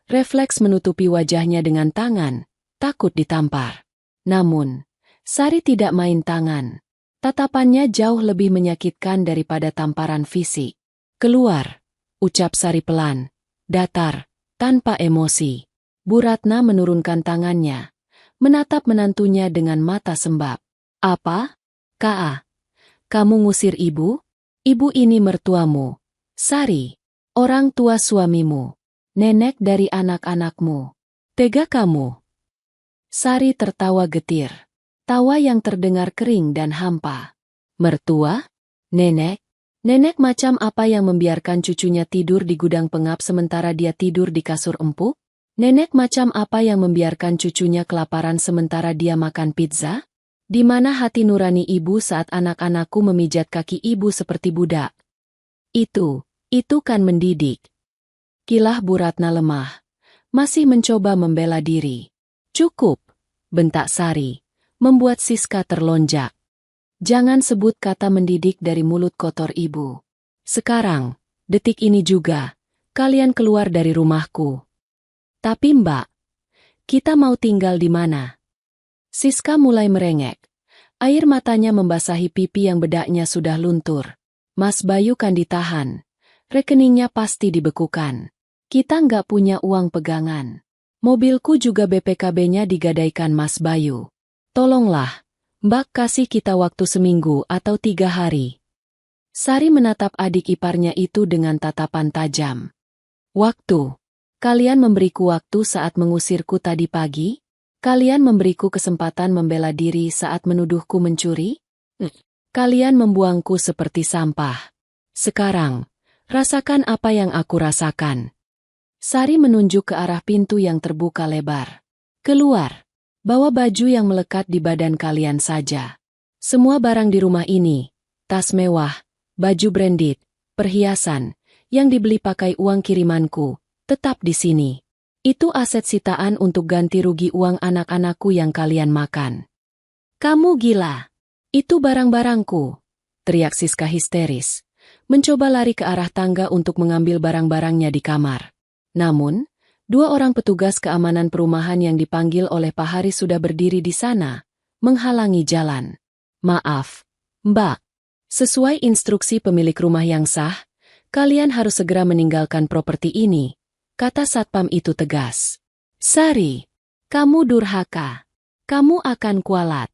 Refleks menutupi wajahnya dengan tangan, takut ditampar. Namun, Sari tidak main tangan. Tatapannya jauh lebih menyakitkan daripada tamparan fisik. Keluar, ucap Sari pelan, datar, tanpa emosi. Bu Ratna menurunkan tangannya, menatap menantunya dengan mata sembab. Apa? Ka, kamu ngusir ibu? Ibu ini mertuamu. Sari, orang tua suamimu. Nenek dari anak-anakmu. Tega kamu. Sari tertawa getir. Tawa yang terdengar kering dan hampa. Mertua? Nenek? Nenek macam apa yang membiarkan cucunya tidur di gudang pengap sementara dia tidur di kasur empuk? Nenek macam apa yang membiarkan cucunya kelaparan sementara dia makan pizza? Di mana hati nurani ibu saat anak-anakku memijat kaki ibu seperti budak? Itu kan mendidik. Kilah Bu Ratna lemah. Masih mencoba membela diri. Cukup, bentak Sari, membuat Siska terlonjak. Jangan sebut kata mendidik dari mulut kotor ibu. Sekarang, detik ini juga, kalian keluar dari rumahku. Tapi Mbak, kita mau tinggal di mana? Siska mulai merengek. Air matanya membasahi pipi yang bedaknya sudah luntur. Mas Bayu kan ditahan. Rekeningnya pasti dibekukan. Kita nggak punya uang pegangan. Mobilku juga BPKB-nya digadaikan Mas Bayu. Tolonglah, Mbak kasih kita waktu seminggu atau 3 hari. Sari menatap adik iparnya itu dengan tatapan tajam. Waktu? Kalian memberiku waktu saat mengusirku tadi pagi? Kalian memberiku kesempatan membela diri saat menuduhku mencuri? Kalian membuangku seperti sampah. Sekarang, rasakan apa yang aku rasakan. Sari menunjuk ke arah pintu yang terbuka lebar. Keluar. Bawa baju yang melekat di badan kalian saja. Semua barang di rumah ini, tas mewah, baju branded, perhiasan, yang dibeli pakai uang kirimanku, tetap di sini. Itu aset sitaan untuk ganti rugi uang anak-anakku yang kalian makan. Kamu gila. Itu barang-barangku, teriak Siska histeris. Mencoba lari ke arah tangga untuk mengambil barang-barangnya di kamar. Namun, 2 orang petugas keamanan perumahan yang dipanggil oleh Pak Haris sudah berdiri di sana, menghalangi jalan. Maaf, Mbak. Sesuai instruksi pemilik rumah yang sah, kalian harus segera meninggalkan properti ini, kata satpam itu tegas. Sari, kamu durhaka. Kamu akan kualat.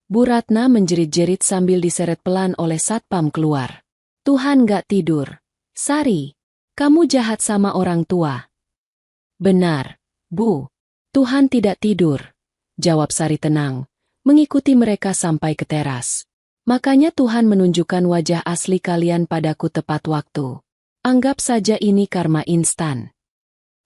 Bu Ratna menjerit-jerit sambil diseret pelan oleh satpam keluar. Tuhan gak tidur. Sari, kamu jahat sama orang tua. Benar, Bu. Tuhan tidak tidur, jawab Sari tenang, mengikuti mereka sampai ke teras. Makanya Tuhan menunjukkan wajah asli kalian padaku tepat waktu. Anggap saja ini karma instan.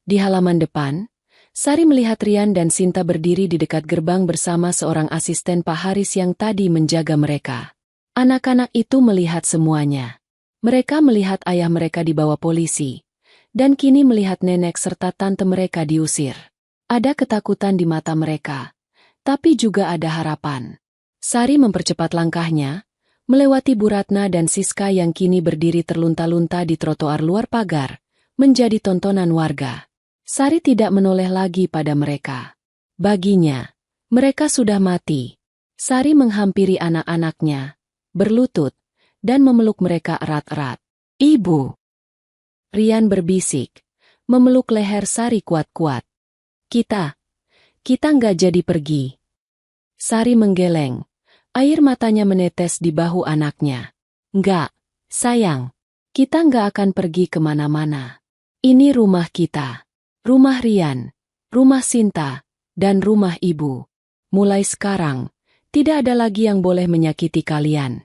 Di halaman depan, Sari melihat Rian dan Sinta berdiri di dekat gerbang bersama seorang asisten Pak Haris yang tadi menjaga mereka. Anak-anak itu melihat semuanya. Mereka melihat ayah mereka dibawa polisi. Dan kini melihat nenek serta tante mereka diusir. Ada ketakutan di mata mereka. Tapi juga ada harapan. Sari mempercepat langkahnya, melewati Bu Ratna dan Siska yang kini berdiri terlunta-lunta di trotoar luar pagar, menjadi tontonan warga. Sari tidak menoleh lagi pada mereka. Baginya, mereka sudah mati. Sari menghampiri anak-anaknya, berlutut, dan memeluk mereka erat-erat. Ibu! Rian berbisik, memeluk leher Sari kuat-kuat. Kita nggak jadi pergi. Sari menggeleng, air matanya menetes di bahu anaknya. Nggak, sayang, kita nggak akan pergi kemana-mana. Ini rumah kita, rumah Rian, rumah Sinta, dan rumah ibu. Mulai sekarang, tidak ada lagi yang boleh menyakiti kalian.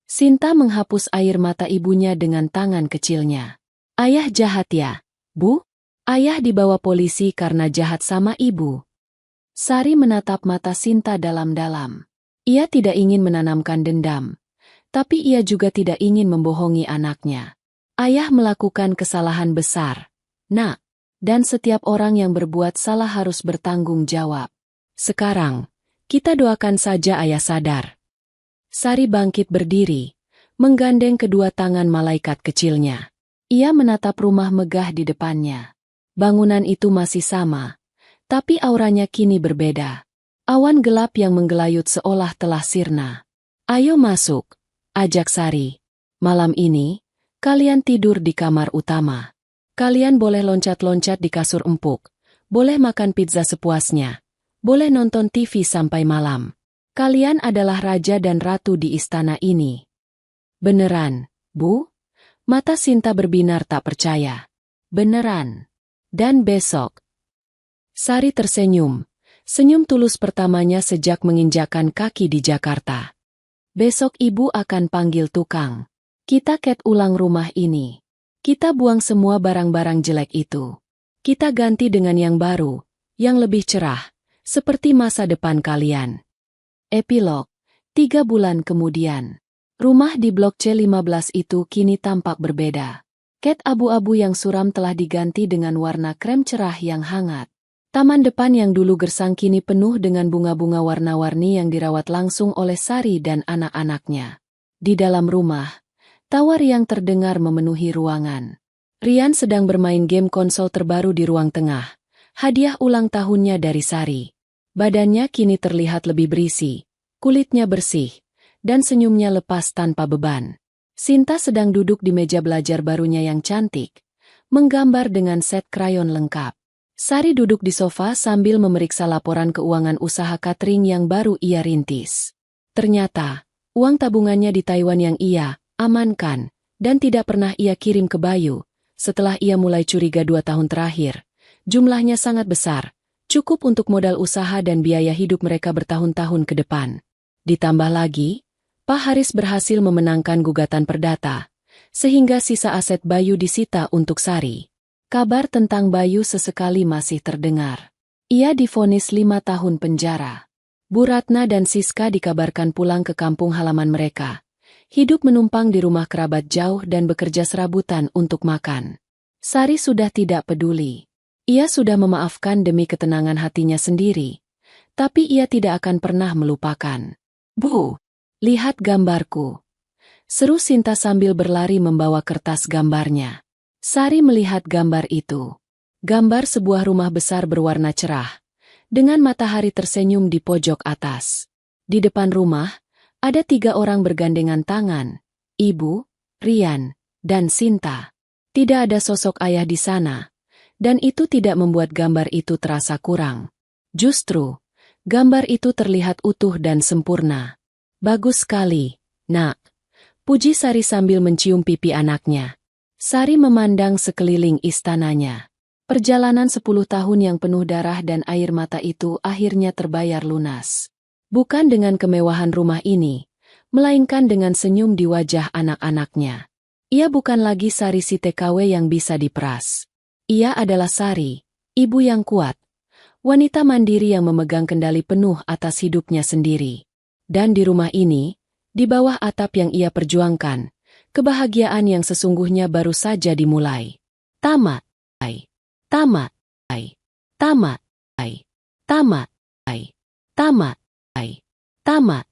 Sinta menghapus air mata ibunya dengan tangan kecilnya. Ayah jahat ya, Bu? Ayah dibawa polisi karena jahat sama ibu. Sari menatap mata Sinta dalam-dalam. Ia tidak ingin menanamkan dendam. Tapi ia juga tidak ingin membohongi anaknya. Ayah melakukan kesalahan besar, Nak. Dan setiap orang yang berbuat salah harus bertanggung jawab. Sekarang, kita doakan saja ayah sadar. Sari bangkit berdiri, menggandeng kedua tangan malaikat kecilnya. Ia menatap rumah megah di depannya. Bangunan itu masih sama, tapi auranya kini berbeda. Awan gelap yang menggelayut seolah telah sirna. Ayo masuk, ajak Sari. Malam ini, kalian tidur di kamar utama. Kalian boleh loncat-loncat di kasur empuk, boleh makan pizza sepuasnya, boleh nonton TV sampai malam. Kalian adalah raja dan ratu di istana ini. Beneran, Bu? Mata Sinta berbinar tak percaya. Beneran. Dan besok. Sari tersenyum. Senyum tulus pertamanya sejak menginjakkan kaki di Jakarta. Besok ibu akan panggil tukang. Kita cat ulang rumah ini. Kita buang semua barang-barang jelek itu. Kita ganti dengan yang baru, yang lebih cerah, seperti masa depan kalian. Epilog, 3 bulan kemudian. Rumah di blok C15 itu kini tampak berbeda. Cat abu-abu yang suram telah diganti dengan warna krem cerah yang hangat. Taman depan yang dulu gersang kini penuh dengan bunga-bunga warna-warni yang dirawat langsung oleh Sari dan anak-anaknya. Di dalam rumah, tawa riang terdengar memenuhi ruangan. Rian sedang bermain game konsol terbaru di ruang tengah, hadiah ulang tahunnya dari Sari. Badannya kini terlihat lebih berisi, kulitnya bersih, dan senyumnya lepas tanpa beban. Sinta sedang duduk di meja belajar barunya yang cantik, menggambar dengan set krayon lengkap. Sari duduk di sofa sambil memeriksa laporan keuangan usaha catering yang baru ia rintis. Ternyata, uang tabungannya di Taiwan yang ia amankan dan tidak pernah ia kirim ke Bayu, setelah ia mulai curiga 2 tahun terakhir, jumlahnya sangat besar, cukup untuk modal usaha dan biaya hidup mereka bertahun-tahun ke depan. Ditambah lagi, Pak Haris berhasil memenangkan gugatan perdata, sehingga sisa aset Bayu disita untuk Sari. Kabar tentang Bayu sesekali masih terdengar. Ia divonis 5 tahun penjara. Bu Ratna dan Siska dikabarkan pulang ke kampung halaman mereka. Hidup menumpang di rumah kerabat jauh dan bekerja serabutan untuk makan. Sari sudah tidak peduli. Ia sudah memaafkan demi ketenangan hatinya sendiri. Tapi ia tidak akan pernah melupakan. Bu, lihat gambarku. Seru Sinta sambil berlari membawa kertas gambarnya. Sari melihat gambar itu. Gambar sebuah rumah besar berwarna cerah, dengan matahari tersenyum di pojok atas. Di depan rumah, ada 3 orang bergandengan tangan, Ibu, Rian, dan Sinta. Tidak ada sosok ayah di sana, dan itu tidak membuat gambar itu terasa kurang. Justru, gambar itu terlihat utuh dan sempurna. Bagus sekali, Nak. Puji Sari sambil mencium pipi anaknya. Sari memandang sekeliling istananya. Perjalanan 10 tahun yang penuh darah dan air mata itu akhirnya terbayar lunas. Bukan dengan kemewahan rumah ini, melainkan dengan senyum di wajah anak-anaknya. Ia bukan lagi Sari si TKW yang bisa diperas. Ia adalah Sari, ibu yang kuat, wanita mandiri yang memegang kendali penuh atas hidupnya sendiri. Dan di rumah ini, di bawah atap yang ia perjuangkan, kebahagiaan yang sesungguhnya baru saja dimulai. Tamat. Tamat. Tamat. Tamat. Tamat.